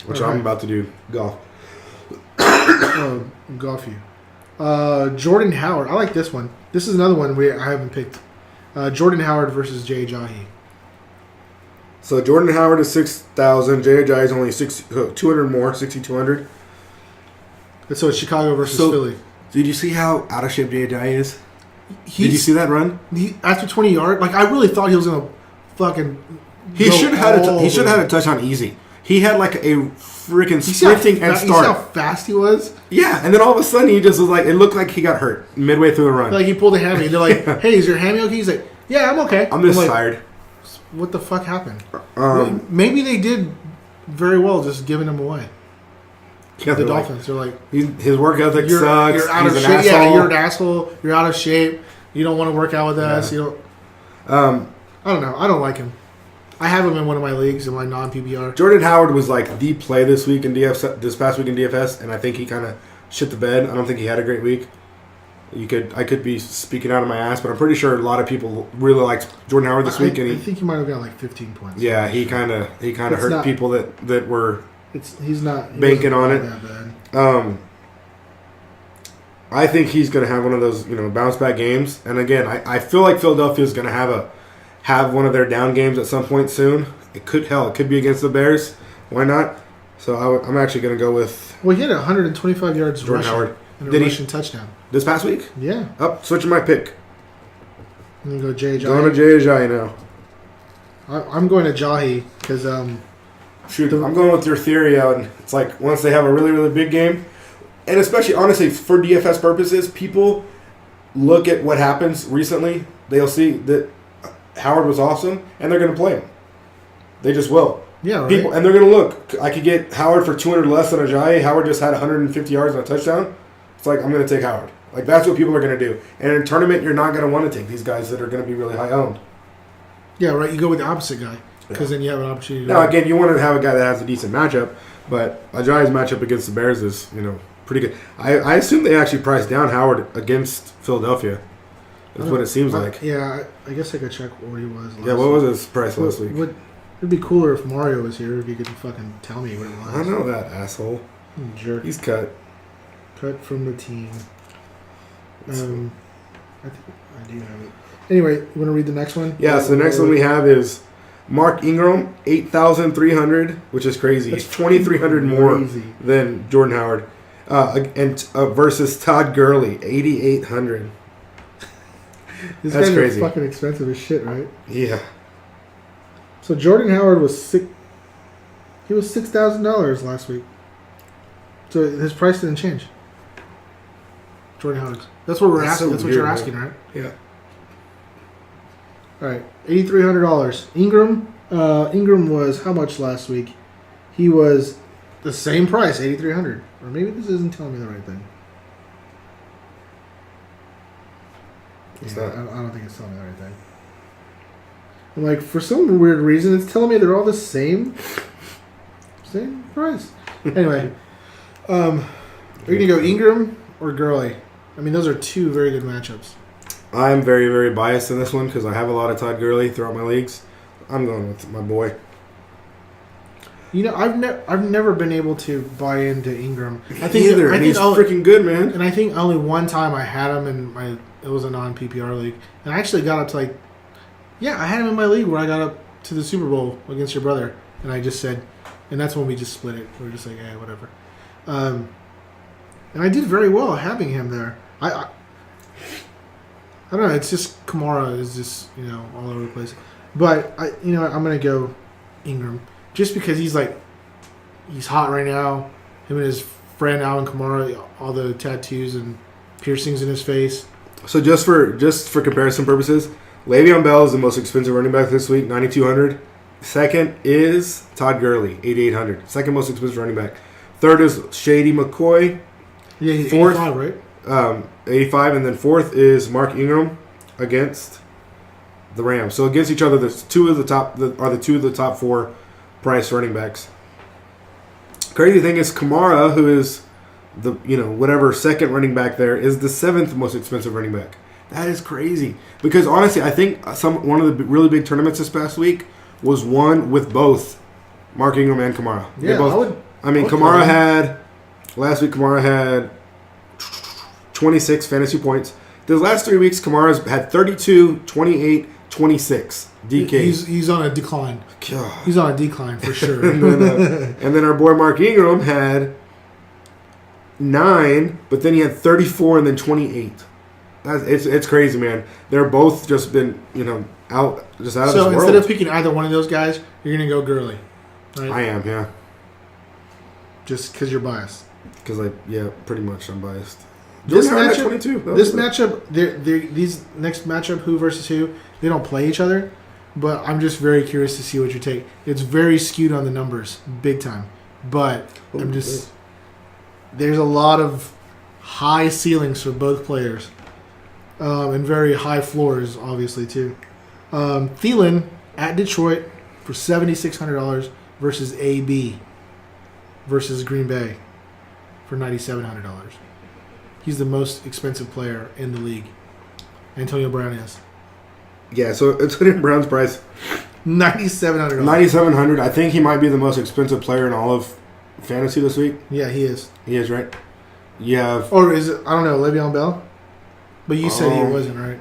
which I'm about to do. Goff. Goff you. Jordan Howard. I like this one. This is another one I haven't picked. Jordan Howard versus Jay Ajayi. So Jordan Howard is 6,000. Jay Ajayi is only 200 more, 6,200. So it's Chicago versus Philly. Did you see how out of shape Jay Ajayi is? Did you see that run? After 20 yards, like I really thought he was gonna fucking. He should have had a touchdown easy. He had like a freaking sprinting and start. You see how fast he was? Yeah, and then all of a sudden he just was like, it looked like he got hurt midway through the run. Like he pulled a hammy. They're like, "Hey, is your hammy okay?" He's like, "Yeah, I'm okay." I'm just tired. What the fuck happened? Maybe they did very well just giving him away. Yeah, the Dolphins. They're like, his work ethic sucks. You're out of shape. Asshole. Yeah, you're an asshole. You're out of shape. You don't want to work out with us. You don't. I don't know. I don't like him. I have him in one of my leagues in my non-PPR. Jordan Howard was like the play this week in this past week in DFS, and I think he kind of shit the bed. I don't think he had a great week. I could be speaking out of my ass, but I'm pretty sure a lot of people really liked Jordan Howard this week. And I think he might have got like 15 points. Yeah, he kind of hurt people that were he's not banking on it. That bad. I think he's going to have one of those bounce back games. And again, I feel like Philadelphia is going to have one of their down games at some point soon. It could be against the Bears. Why not? So I'm actually going to go with. Well, he had 125 yards Jordan rushing Howard. and a rushing touchdown This past week? Yeah. Switching my pick. I'm going to go Jay Ajayi. Going to Jay Ajayi now. I'm going to Ajayi because shoot, I'm going with your theory out. It's like once they have a really, really big game, and especially, honestly, for DFS purposes, people look at what happens recently. They'll see that Howard was awesome, and they're going to play him. They just will. Yeah, right. And they're going to look. I could get Howard for 200 less than Ajayi. Howard just had 150 yards and a touchdown. It's like, I'm going to take Howard. Like, that's what people are going to do. And in a tournament, you're not going to want to take these guys that are going to be really high owned. Yeah, right. You go with the opposite guy because then you have an opportunity. Now, again, you want to have a guy that has a decent matchup, but Ajayi's matchup against the Bears is, pretty good. I assume they actually priced down Howard against Philadelphia. That's what it seems like. Yeah, I guess I could check what he was. Yeah, what was his price last week? It'd be cooler if Mario was here, if he could fucking tell me what it was. I know that asshole. Jerk. He's cut. Cut from the team. I think I do have it. Anyway, you want to read the next one? Yeah, so the next one we have is Mark Ingram, 8,300, which is crazy. That's 2,300 more than Jordan Howard. Versus Todd Gurley, 8,800. This That's guy's crazy. Fucking expensive as shit, right? Yeah. So Jordan Howard was He was $6,000 last week. So his price didn't change. Jordan Howard. That's what we're asking. So that's weird, what you're asking, right? Yeah. All right, $8,300. Ingram was how much last week? He was the same price, $8,300. Or maybe this isn't telling me the right thing. I don't think it's telling me the right thing. I'm like, for some weird reason, it's telling me they're all the same price. Anyway, are you gonna go Ingram or Gurley? I mean, those are two very good matchups. I'm very, very biased in this one because I have a lot of Todd Gurley throughout my leagues. I'm going with my boy. I've never been able to buy into Ingram. I think he's freaking good, man. And I think only one time I had him in it was a non-PPR league, and I actually got up to I had him in my league where I got up to the Super Bowl against your brother, and I just said, and that's when we just split it. We were just like, yeah, whatever. And I did very well having him there. I don't know. It's just Kamara is just all over the place. But I'm gonna go Ingram just because he's hot right now. Him and his friend Alvin Kamara, all the tattoos and piercings in his face. So just for comparison purposes, Le'Veon Bell is the most expensive running back this week, 9,200. Second is Todd Gurley, 8,800. Second most expensive running back. Third is Shady McCoy. Yeah, he's fourth, 85, right? 85, and then fourth is Mark Ingram against the Rams. So against each other, there's two of the top four price running backs. Crazy thing is Kamara, who is the whatever second running back there, is the seventh most expensive running back. That is crazy because honestly, I think one of the really big tournaments this past week was one with both Mark Ingram and Kamara. Yeah, Kamara had last week. Kamara had 26 fantasy points. The last 3 weeks, Kamara's had 32, 28, 26. DK. He's on a decline. God. He's on a decline for sure. and then our boy Mark Ingram had 9, but then he had 34 and then 28. It's crazy, man. They're both just been out of this world. So instead of picking either one of those guys, you're gonna go Gurley. Right? I am, yeah. Just because you're biased. Because pretty much I'm biased. This This matchup, these next matchup, who versus who, they don't play each other. But I'm just very curious to see what you take. It's very skewed on the numbers, big time. But there's a lot of high ceilings for both players, and very high floors, obviously too. Thielen at Detroit for $7,600 versus AB versus Green Bay for $9,700. he's the most expensive player in the league. Antonio Brown is. Yeah, so Antonio Brown's price $9,700. $9,700. I think he might be the most expensive player in all of fantasy this week. Yeah, he is. He is, right? Yeah. Or is it? I don't know, Le'Veon Bell. But you said he wasn't, right?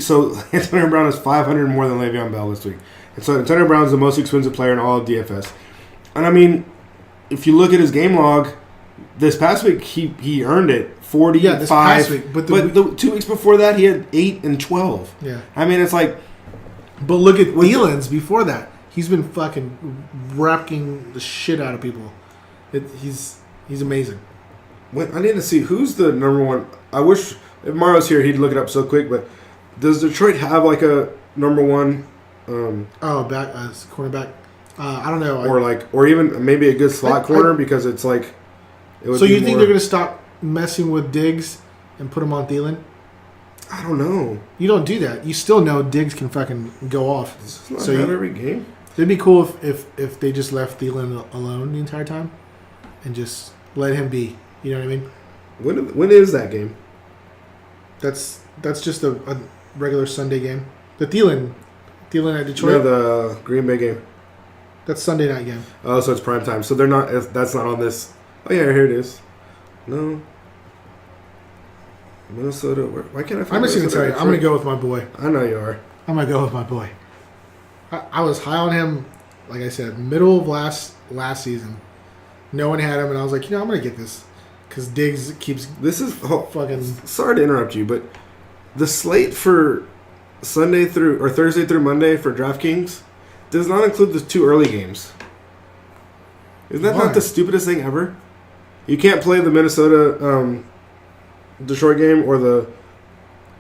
So Antonio Brown is $500 more than Le'Veon Bell this week. And so Antonio Brown is the most expensive player in all of DFS. And I mean, if you look at his game log, this past week he earned it 45. Yeah, this past week, but the 2 weeks before that he had 8 and 12. Yeah. I mean, it's like. But look at Thielen's before that. He's been fucking wrecking the shit out of people. He's amazing. I need to see who's the number one. I wish if Mario's here, he'd look it up so quick. But does Detroit have like a number one? Cornerback. I don't know. Or even maybe a good slot corner because it's like. So you think they're going to stop messing with Diggs and put him on Thielen? I don't know. You don't do that. You still know Diggs can fucking go off. This is not every game. It'd be cool if they just left Thielen alone the entire time and just let him be. You know what I mean? When is that game? That's just a regular Sunday game. The Thielen at Detroit. No, the Green Bay game. That's Sunday night game. Oh, so it's prime time. So they're not. That's not on this. Oh yeah, here it is. No. Minnesota. Why can't I find? I'm just gonna tell you. I'm gonna go with my boy. I know you are. I'm gonna go with my boy. I was high on him, like I said, middle of last season. No one had him, and I was like, I'm gonna get this because Diggs keeps. This is fucking. Sorry to interrupt you, but the slate for Thursday through Monday for DraftKings does not include the 2 early games. Isn't that not the stupidest thing ever? You can't play the Minnesota Detroit game or the.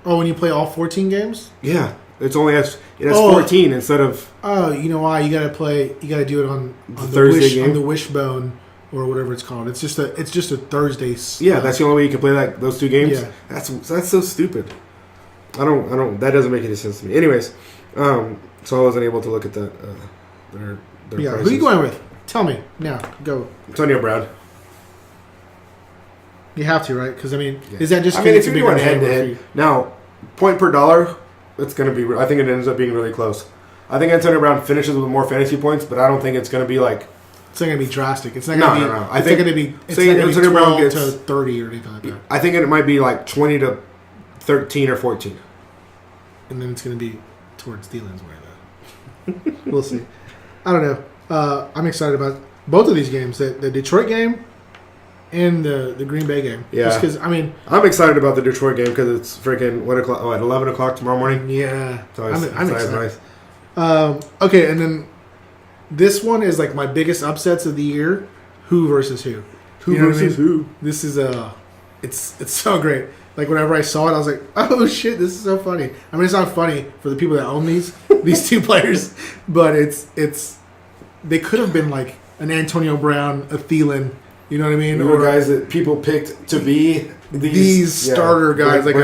Oh, when you play all 14 games? Yeah, it has 14 instead of. Oh, you know why? You gotta do it on the Thursday game? On the wishbone or whatever it's called. It's just a Thursday. Yeah, that's the only way you can play those 2 games. Yeah. That's so stupid. I don't. That doesn't make any sense to me. Anyways, so I wasn't able to look at that. Their prices. Who are you going with? Tell me now. Go. Antonio Brown. You have to, right? Because Yeah. Is that just? If you're going head to head now, point per dollar, it's going to be. I think it ends up being really close. I think Antonio Brown finishes with more fantasy points, but I don't think it's going to be like. It's not going to be drastic. It's not going to be. No. I think it's going to be. It's not going to be 12 to 30 or anything like that. I think it might be like 20 to 13 or 14. And then it's going to be towards Thielen's way. Though. We'll see. I don't know. I'm excited about both of these games. The Detroit game. And the Green Bay game. Yeah. Just because, I'm excited about the Detroit game because it's freaking, at 11 o'clock tomorrow morning? Yeah. I'm excited. Nice. Okay, and then this one is like my biggest upsets of the year. Who versus who? Who versus who? This is, it's so great. Like, whenever I saw it, I was like, oh, shit, this is so funny. It's not funny for the people that own these 2 players, but it's they could have been like an Antonio Brown, a Thielen. You know what I mean? Or guys that people picked to be these starter guys, like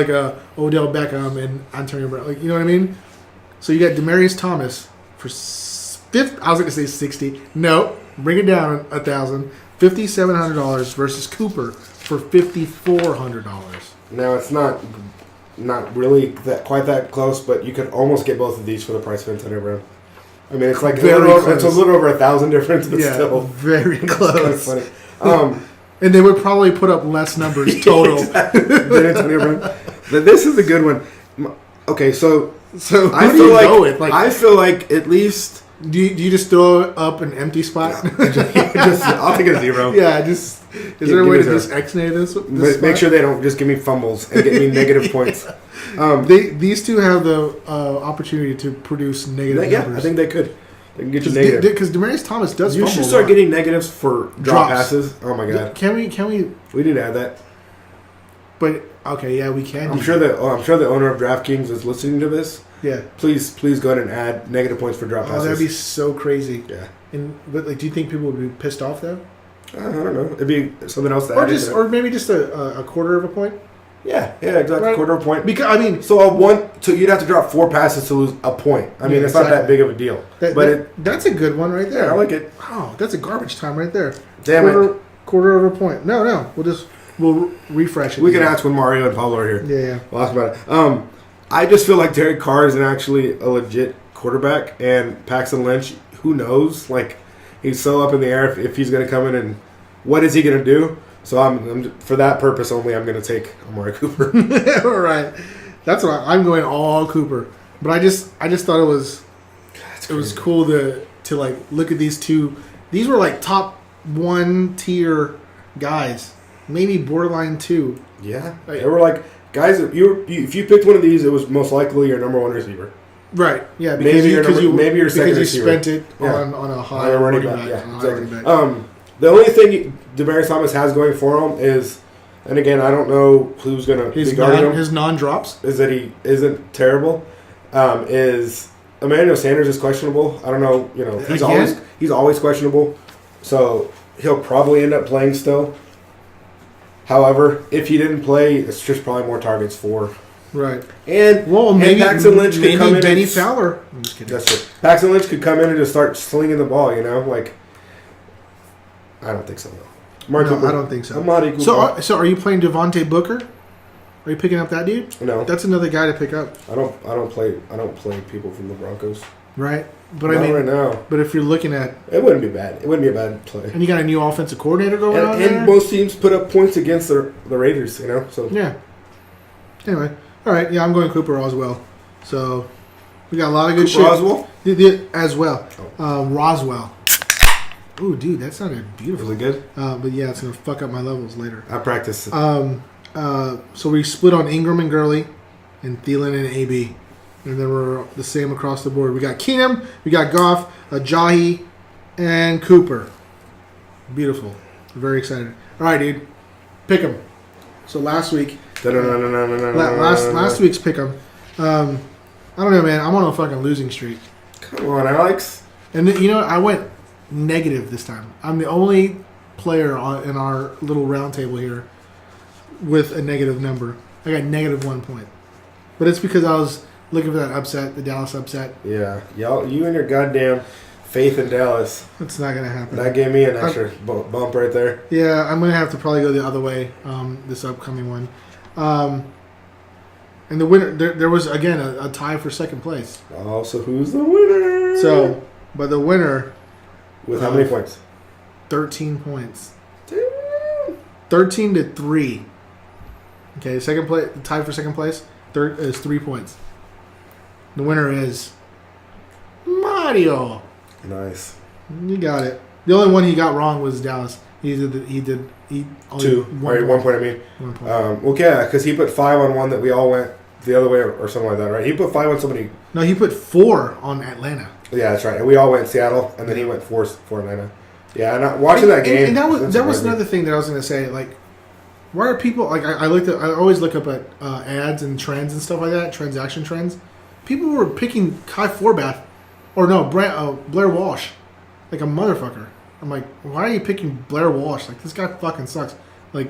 a Odell Beckham and Antonio Brown. Like, you know what I mean? So you got Demaryius Thomas for I was going to say 60. No, bring it down 1,000. $5,700 versus Cooper for $5,400. Now it's not really quite that close, but you could almost get both of these for the price of Antonio Brown. It's like it's a little over 1,000 difference, but still very close. Kind of funny. And they would probably put up less numbers total. Than Antonio Brown. But this is a good one. Okay, so I feel like go with? I feel like at least. Do you just throw up an empty spot? I'll take a 0. Yeah, is there a way to just X-nay this Make sure they don't just give me fumbles and get me negative points. These 2 have the opportunity to produce negative numbers. I think they could. They can get you negative. Because Demaryius Thomas does fumble. You should start getting negatives for drop passes. Oh my god. Can we? We need to add that. But okay, yeah, we can. I'm sure the owner of DraftKings is listening to this. Yeah. Please go ahead and add negative points for drop passes. Oh, that'd be so crazy. Yeah. But do you think people would be pissed off though? I don't know. It'd be something else to add. Or maybe just a quarter of a point. Yeah, exactly. Right. Quarter of a point. Because so you'd have to drop 4 passes to lose a point. It's not that big of a deal. That's a good one right there. Yeah, I like it. Oh, that's a garbage time right there. Damn it. Quarter of a point. No, we'll just we'll refresh it. We can ask when Mario and Pablo are here. Yeah. We'll ask about it. I just feel like Derek Carr isn't actually a legit quarterback, and Paxton Lynch, who knows? Like, he's so up in the air if he's going to come in and what is he going to do? So I'm for that purpose only, I'm going to take Amari Cooper. All right. That's what I'm going all Cooper. But I just thought it was cool to like look at these two. These were like top 1 tier guys, maybe borderline 2. Yeah, they were like guys. If you picked one of these, it was most likely your number 1 receiver. Right. Yeah. Because maybe your second receiver. Spent it on a high running back. Yeah, exactly. The only thing Demaryius Thomas has going for him is, and again, I don't know who's going to be guarding him. His non-drops is that he isn't terrible. Is Emmanuel Sanders is questionable. I don't know. You know, he's always questionable. So he'll probably end up playing still. However, if he didn't play, it's just probably more targets for. Right. And maybe Paxton Lynch could come in. Benny Fowler. I'm just kidding. That's it. Paxton Lynch could come in and just start slinging the ball. You know, like I don't think so. No, I don't think so. Amari Cooper. So are you playing Devontae Booker? Are you picking up that dude? No. That's another guy to pick up. I don't play people from the Broncos. Right. But Not right now. But if you're looking at, it wouldn't be bad. It wouldn't be a bad play. And you got a new offensive coordinator going on there? And most teams put up points against the Raiders, you know. So yeah. Anyway, all right. Yeah, I'm going Cooper as well. So we got a lot of good shit. Roswell? As well. Roswell. Ooh, dude, that sounded beautiful. Really good. But yeah, it's gonna fuck up my levels later. I practice. So we split on Ingram and Gurley, and Thielen and AB, and then we're the same across the board. We got Keenum, we got Goff, Ajayi, and Cooper. Beautiful. Very excited. All right, dude, pick 'em. So last week, last week's pick 'em. I don't know, man. I'm on a fucking losing streak. Come on, Alex. And you know, I went negative this time. I'm the only player in our little round table here with a negative number. I got -1 point. But it's because I was looking for that upset, the Dallas upset. Yeah. Y'all, you and your goddamn faith in Dallas. It's not going to happen. That gave me an extra bump right there. Yeah, I'm going to have to probably go the other way this upcoming one. And the winner, there was, again, a tie for second place. Oh, so who's the winner? But the winner... With how many points? 13 points. Damn. 13-3. Okay, second place, tied for second place. Third is 3 points. The winner is Mario. Nice. You got it. The only one he got wrong was Dallas. He only 2. 1 point. I mean. 1 point. Well, yeah, because he put 5 on one that we all went the other way or something like that, right? He put 5 on somebody. No, he put 4 on Atlanta. Yeah, that's right. And we all went Seattle, and then he went 4 Atlanta. Yeah, and watching that game. And that was another thing that I was going to say. Like, why are people like I always look up at ads and trends and stuff like that, transaction trends. People were picking Kai Forbath, or no, Blair Walsh, like a motherfucker. I'm like, why are you picking Blair Walsh? Like, this guy fucking sucks. Like,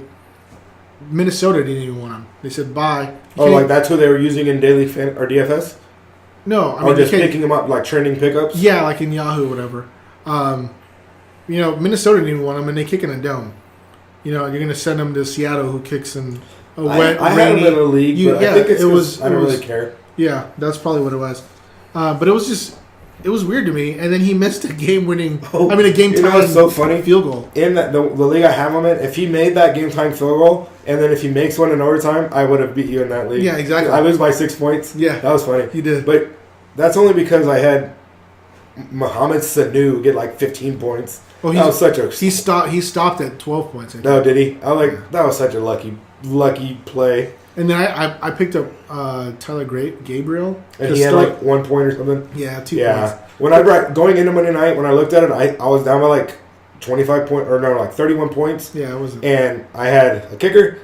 Minnesota didn't even want him. They said bye. Like that's who they were using in daily fan or DFS. No, I mean, or just picking them up like trending pickups. Yeah, like in Yahoo or whatever. You know, Minnesota didn't even want him, and they kick in a dome. You know, you're going to send them to Seattle, who kicks in a wet, I rainy... had him in a league, but I think I don't really care. Yeah, that's probably what it was. But it was just... It was weird to me, and then he missed a game-winning... a game-tying so funny? field goal. In the league I have him in, if he made that game-tying field goal, and then if he makes one in overtime, I would have beat you in that league. Yeah, exactly. I lose by 6 points. Yeah. That was funny. He did. But that's only because I had Mohamed Sanu get like 15 points. Well, that was such a... He stopped at 12 points. I think. No, did he? I was like, that was such a lucky play. And then I picked up Tyler Gabriel. And he had like 1 point or something? Yeah, 2 points. Going into Monday night, when I looked at it, I was down by like 25 points, or no, like 31 points. Yeah, it wasn't. And I had a kicker,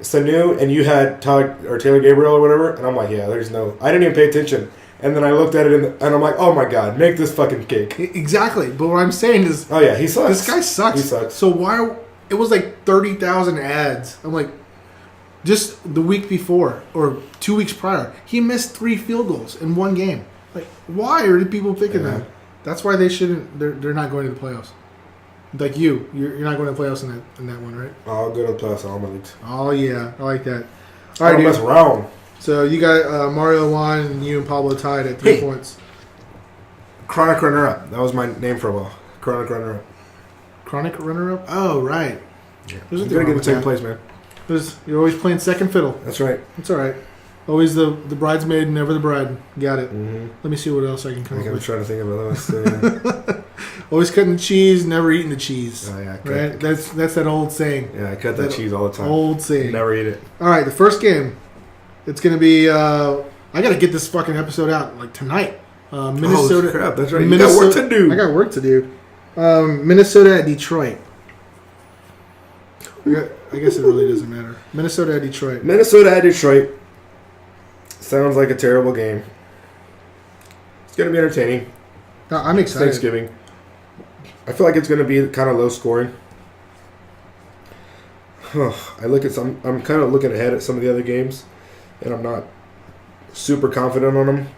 Sanu, and you had Taylor Gabriel or whatever. And I'm like, yeah, there's no... I didn't even pay attention. And then I looked at it, and I'm like, oh my God, make this fucking cake. Exactly. But what I'm saying is... Oh yeah, he sucks. This guy sucks. He sucks. So why... It was like 30,000 ads. I'm like... Just the week before, or 2 weeks prior, he missed 3 field goals in one game. Like, why are people picking that? That's why they shouldn't... They're not going to the playoffs. Like you're not going to playoffs in that one, right? I'll go to the playoffs in all my leagues. Oh yeah, I like that. All right, mess around. So you got Mario won, and you and Pablo tied at 3 points. Chronic runner-up. That was my name for a while. Chronic runner-up. Chronic runner-up? Oh, right. Yeah. You're going to get the same place, man. You're always playing second fiddle. That's right. That's all right. Always the bridesmaid, never the bride. Got it. Mm-hmm. Let me see what else I can come up with. I'm trying to think of those. Yeah. Always cutting the cheese, never eating the cheese. Oh, yeah. Right? That's that old saying. Yeah, I cut that cheese all the time. Old saying. Never eat it. All right, the first game. It's going to be... I got to get this fucking episode out like tonight. Minnesota. Oh, crap. That's right. You got work to do. I got work to do. Minnesota at Detroit. I guess it really doesn't matter. Minnesota at Detroit. Minnesota at Detroit. Sounds like a terrible game. It's going to be entertaining. I'm excited. Thanksgiving. I feel like it's going to be kind of low scoring. I'm kind of looking ahead at some of the other games, and I'm not super confident on them.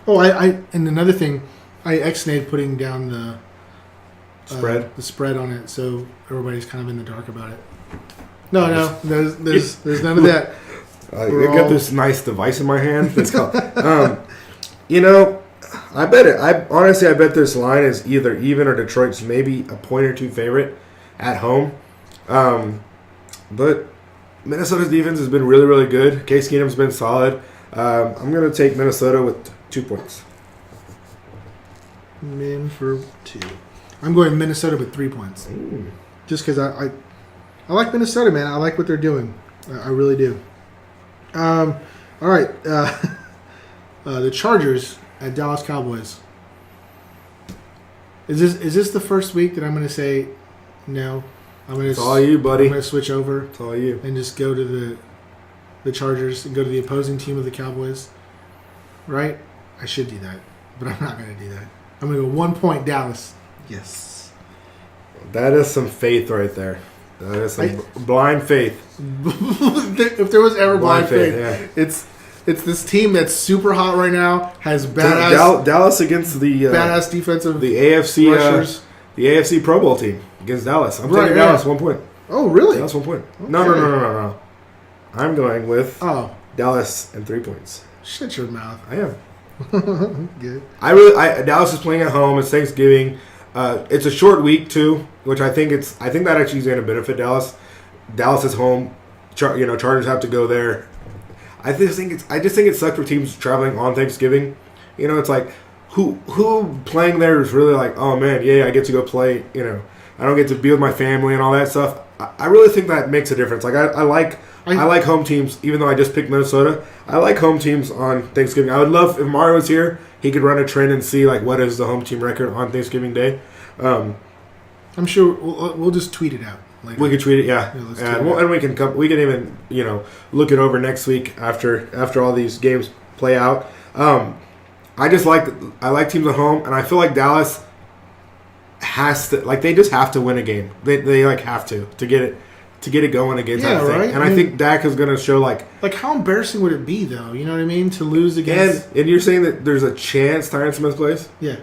Oh, and another thing, I ex-nayed putting down the spread on it, so everybody's kind of in the dark about it. No, there's none of that. I got this nice device in my hand. That's called, I bet it. I bet this line is either even or Detroit's maybe a point or two favorite at home. But Minnesota's defense has been really, really good. Case Keenum's been solid. I'm going to take Minnesota with 2 points. Min for 2. I'm going Minnesota with 3 points. Ooh. Just because I like Minnesota, man. I like what they're doing. I really do. All right. The Chargers at Dallas Cowboys. Is this the first week that I'm going to say no? It's all you, buddy. I'm going to switch over. It's all you. And just go to the Chargers and go to the opposing team of the Cowboys. Right? I should do that, but I'm not going to do that. I'm going to go 1 point Dallas. Yes. That is some faith right there. That is some blind faith. If there was ever blind faith, yeah. It's this team that's super hot right now, has badass Dallas against the badass defensive the AFC rushers. The AFC Pro Bowl team against Dallas. I'm taking Dallas 1 point. Oh, really? Dallas 1 point. Okay. No. I'm going with Dallas and 3 points. Shut your mouth. I am. Good. Dallas is playing at home. It's Thanksgiving. It's a short week too, which I think that actually is going to benefit Dallas. Dallas is home. Chargers have to go there. I just think it sucks for teams traveling on Thanksgiving. It's like who playing there is really like, oh man, yeah, I get to go play. I don't get to be with my family and all that stuff. I really think that makes a difference. Like I like home teams, even though I just picked Minnesota. I like home teams on Thanksgiving. I would love if Mario was here. He could run a trend and see like what is the home team record on Thanksgiving Day. I'm sure we'll just tweet it out later. We could tweet it, yeah. And we can even look it over next week after all these games play out. I like teams at home, and I feel like Dallas has to they just have to win a game. They have to get it going against that thing. Right? And I think Dak is going to show like how embarrassing would it be though? You know what I mean? To lose against and you're saying that there's a chance Tyron Smith plays? Yeah.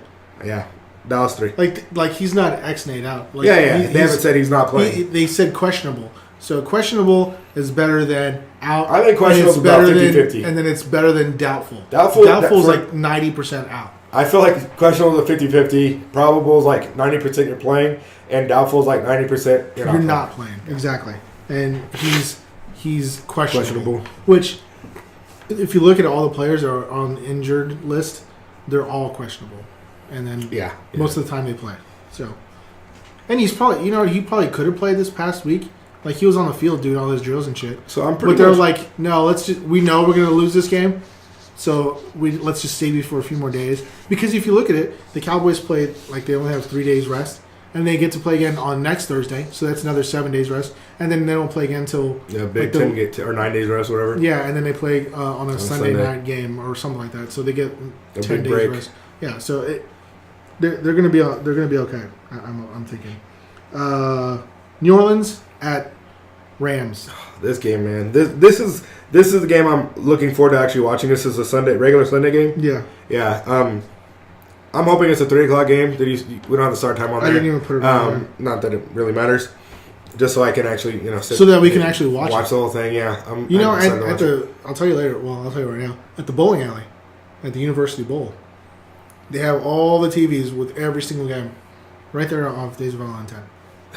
Dallas 3. Like he's not ex-nayed out. They haven't said he's not playing. They said questionable. So questionable is better than out. I think questionable is about 50-50. And then it's better than doubtful. Doubtful is like 90% out. I feel like questionable is a 50-50. Probable is like 90% you're playing. And doubtful is like 90% you're not playing. Exactly. And he's questionable. Questionable. Which, if you look at all the players that are on the injured list, they're all questionable. And then most of the time they play. So, and he's probably, he probably could have played this past week. Like he was on the field doing all those drills and shit. So I'm pretty. But they're like, no, we know we're going to lose this game, so let's just save you for a few more days. Because if you look at it, the Cowboys played they only have 3 days rest, and they get to play again on next Thursday, so that's another 7 days rest, and then they don't play again until Big 10 get or 9 days rest, whatever. Yeah, and then they play on a Sunday night game or something like that, so they get 10 days break. rest. Yeah, so they're gonna be okay. I'm thinking. New Orleans at Rams. This game, man. This is the game I'm looking forward to actually watching. This is a regular Sunday game. Yeah. Yeah. I'm hoping it's a 3:00 game. We don't have the start time on there. I didn't even put it on. Not that it really matters. Just so I can actually, sit so that we can actually watch the whole thing. Yeah, I'll tell you later. Well, I'll tell you right now. At the bowling alley, at the University Bowl, they have all the TVs with every single game, right there off Days of Valentine.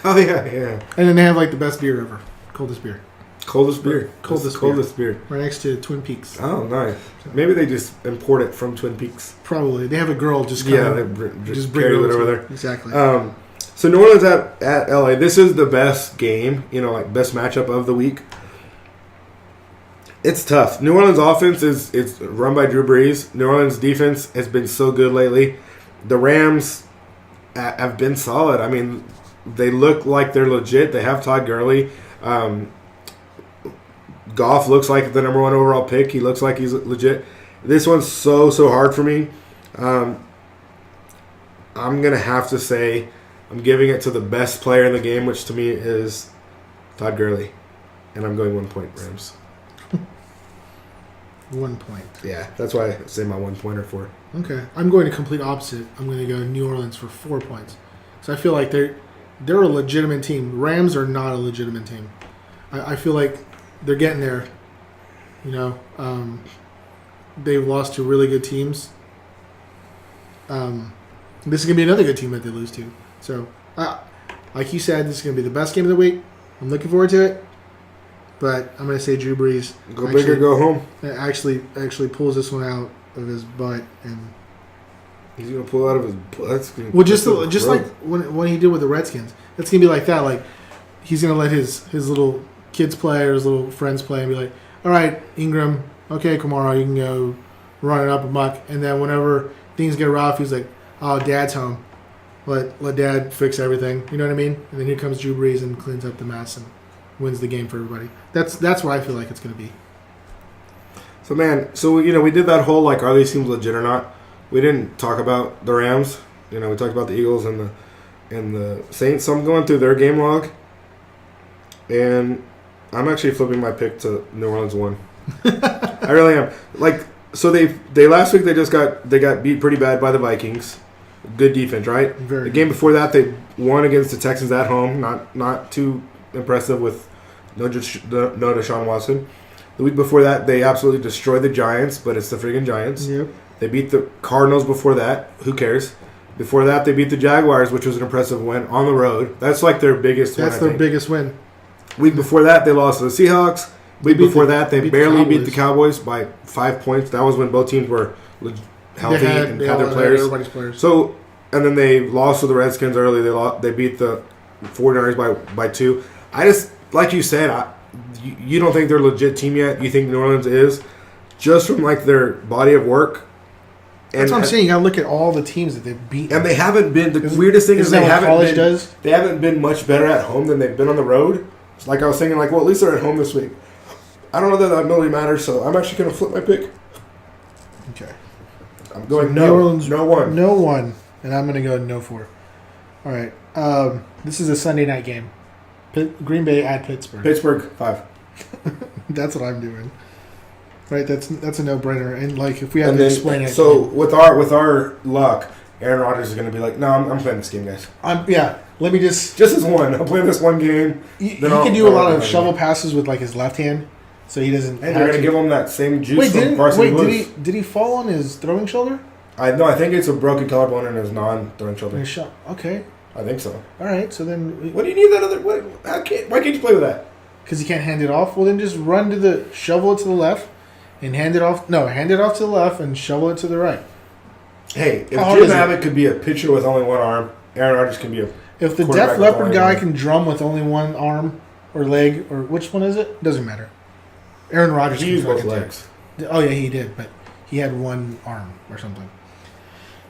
Oh yeah. And then they have like the best beer ever, coldest beer. Coldest beer. Coldest beer. Right next to Twin Peaks. Oh, nice. Maybe they just import it from Twin Peaks. Probably. They have a girl just bring it over there. Exactly. So New Orleans at LA. This is the best game, best matchup of the week. It's tough. New Orleans offense it's run by Drew Brees. New Orleans defense has been so good lately. The Rams have been solid. I mean, they look like they're legit. They have Todd Gurley. Goff looks like the number 1 overall pick. He looks like he's legit. This one's so hard for me. I'm going to have to say I'm giving it to the best player in the game, which to me is Todd Gurley. And I'm going 1 point, Rams. 1 point. Yeah, that's why I say my 1 pointer for. Okay. I'm going to complete opposite. I'm going to go New Orleans for 4 points. So I feel like they're a legitimate team. Rams are not a legitimate team. I feel like they're getting there. They've lost to really good teams. This is going to be another good team that they lose to. So, like you said, this is going to be the best game of the week. I'm looking forward to it. But I'm going to say Drew Brees. Go big or go home. Actually pulls this one out of his butt. And he's going to pull out of his butt. Well, just like when he did with the Redskins. It's going to be like that. Like, he's going to let his little kids play or his little friends play and be like, all right, Ingram, okay, Kamara, you can go run it up amok. And then whenever things get rough, he's like, oh, Dad's home. Let Dad fix everything. You know what I mean? And then here comes Drew Brees and cleans up the mess and wins the game for everybody. That's what I feel like it's going to be. So, man, we did that whole, are these teams legit or not? We didn't talk about the Rams. We talked about the Eagles and the Saints. So I'm going through their game log. And I'm actually flipping my pick to New Orleans 1. I really am. So they last week they got beat pretty bad by the Vikings. Good defense, right? Very the game before that they won against the Texans at home. Not too impressive with no Deshaun Watson. The week before that they absolutely destroyed the Giants, but it's the friggin' Giants. Yep. They beat the Cardinals before that. Who cares? Before that they beat the Jaguars, which was an impressive win on the road. That's their biggest win. That's their biggest win. Week before that, they lost to the Seahawks. Week before that, they barely beat the Cowboys by 5 points. That was when both teams were healthy and had their players. Everybody's players. So, and then they lost to the Redskins early. They beat the 49ers by 2. I just, like you said, you don't think they're a legit team yet. You think New Orleans is. Just from their body of work. That's what I'm saying. You got to look at all the teams that they've beaten. And they haven't been, the weirdest thing is they haven't been much better at home than they've been on the road. Like I was thinking, at least they're at home this week. I don't know that really matters, so I'm actually going to flip my pick. Okay. I'm going New Orleans, no 1. No 1, and I'm going to go no 4. All right. This is a Sunday night game. Green Bay at Pittsburgh. Pittsburgh 5. That's what I'm doing. Right. That's a no-brainer. And if we have to explain it. So with our luck, Aaron Rodgers is going to be like, no, I'm playing this game, guys. Let me just as one. I'm playing this one game. He can do a lot of shovel passes with his left hand, so he doesn't. And they're going to give him that same juice from Carson Wentz. Did he fall on his throwing shoulder? I think it's a broken collarbone in his non-throwing shoulder. Okay. I think so. All right. So then, what do you need that other? Why can't you play with that? Because you can't hand it off. Well, then just run to the shovel it to the left, and hand it off. No, hand it off to the left and shovel it to the right. Hey, if Jim Abbott could be a pitcher with only one arm, Aaron Rodgers can be a. If the Def Leppard guy can drum with only one arm or leg, or which one is it? Doesn't matter. Aaron Rodgers used both legs. Oh, yeah, he did, but he had one arm or something.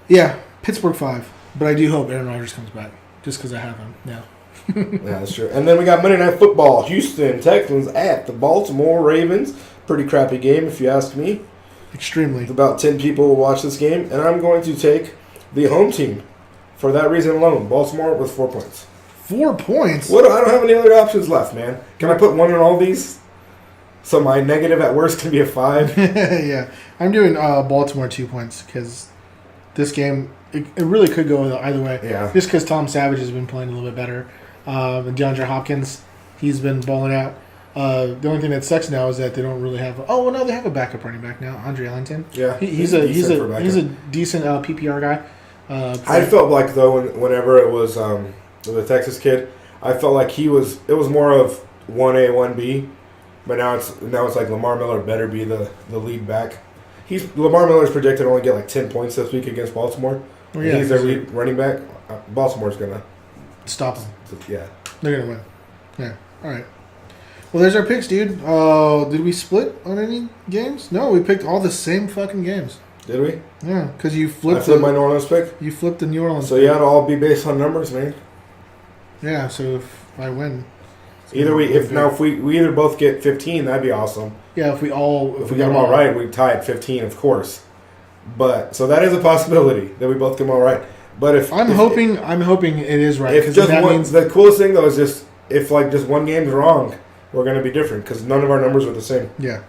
Yeah, Pittsburgh 5. But I do hope Aaron Rodgers comes back, just because I have him now. Yeah, that's true. And then we got Monday Night Football. Houston Texans at the Baltimore Ravens. Pretty crappy game, if you ask me. Extremely. About 10 people will watch this game, and I'm going to take the home team. For that reason alone, Baltimore with 4 points. 4 points? I don't have any other options left, man. Can I put 1 on all these? So my negative at worst can be a 5. Yeah. I'm doing Baltimore 2 points because this game, it really could go either way. Yeah. Just because Tom Savage has been playing a little bit better, and DeAndre Hopkins, he's been balling out. The only thing that sucks now is that they don't really have. Oh well, no, they have a backup running back now, Andre Ellington. Yeah, he's a decent PPR guy. I felt like though whenever it was the Texas kid, I felt like it was more of 1A 1B, but now it's like Lamar Miller better be the lead back. Lamar Miller's projected to only get like 10 points this week against Baltimore. Well, yeah, he's their lead running back. Baltimore's gonna stop them. Yeah, they're gonna win. Yeah. All right. Well, there's our picks, dude. Did we split on any games? No, we picked all the same fucking games. Did we? Yeah, because you flipped. I flipped my New Orleans pick. You flipped the New Orleans. So yeah, it'll all be based on numbers, man. Yeah. So if I win, if we either both get 15, that'd be awesome. Yeah, if we get them all right, we tie at 15, of course. But so that is a possibility that we both get them all right. But I'm hoping it is right. If just that means the coolest thing though is just if like just one game's wrong, we're gonna be different because none of our numbers are the same. Yeah,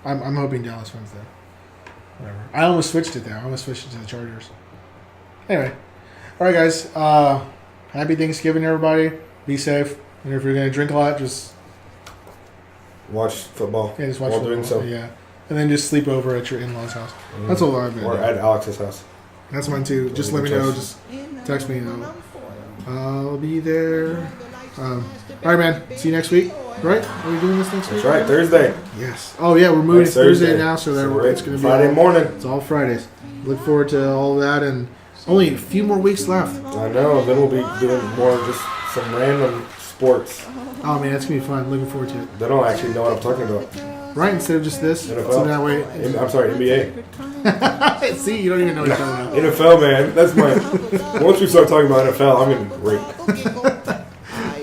I'm hoping Dallas wins that. Whatever. I almost switched it there. I almost switched it to the Chargers. Anyway, all right, guys. Happy Thanksgiving, everybody. Be safe, and if you're gonna drink a lot, just watch football. Yeah, just watch while football. doing so. Yeah, and then just sleep over at your in-laws' house. That's all I've been. Or at Alex's house. That's mine too. Just let me know. Just text me. I'll be there. All right, man. See you next week. Right? Are we doing this next week? That's right. Thursday. Yes. Oh yeah, we're moving to Thursday now, so it's going to be Friday morning. It's all Fridays. Look forward to all that, and only a few more weeks left. I know. Then we'll be doing more just some random sports. Oh man, it's gonna be fun. Looking forward to it. They don't actually know what I'm talking about. Right? Instead of just this. NFL. So that way. I'm sorry, NBA. See, you don't even know what you're talking about. NFL, man. That's my. Once we start talking about NFL, I'm gonna be great.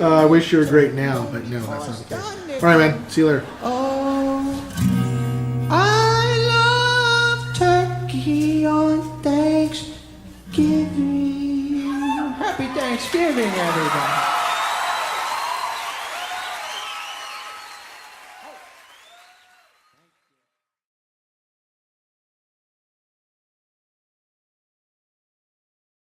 I wish you were great now, but no, that's not the case. All right, man. See you later. Oh, I love turkey on Thanksgiving. Happy Thanksgiving, everybody.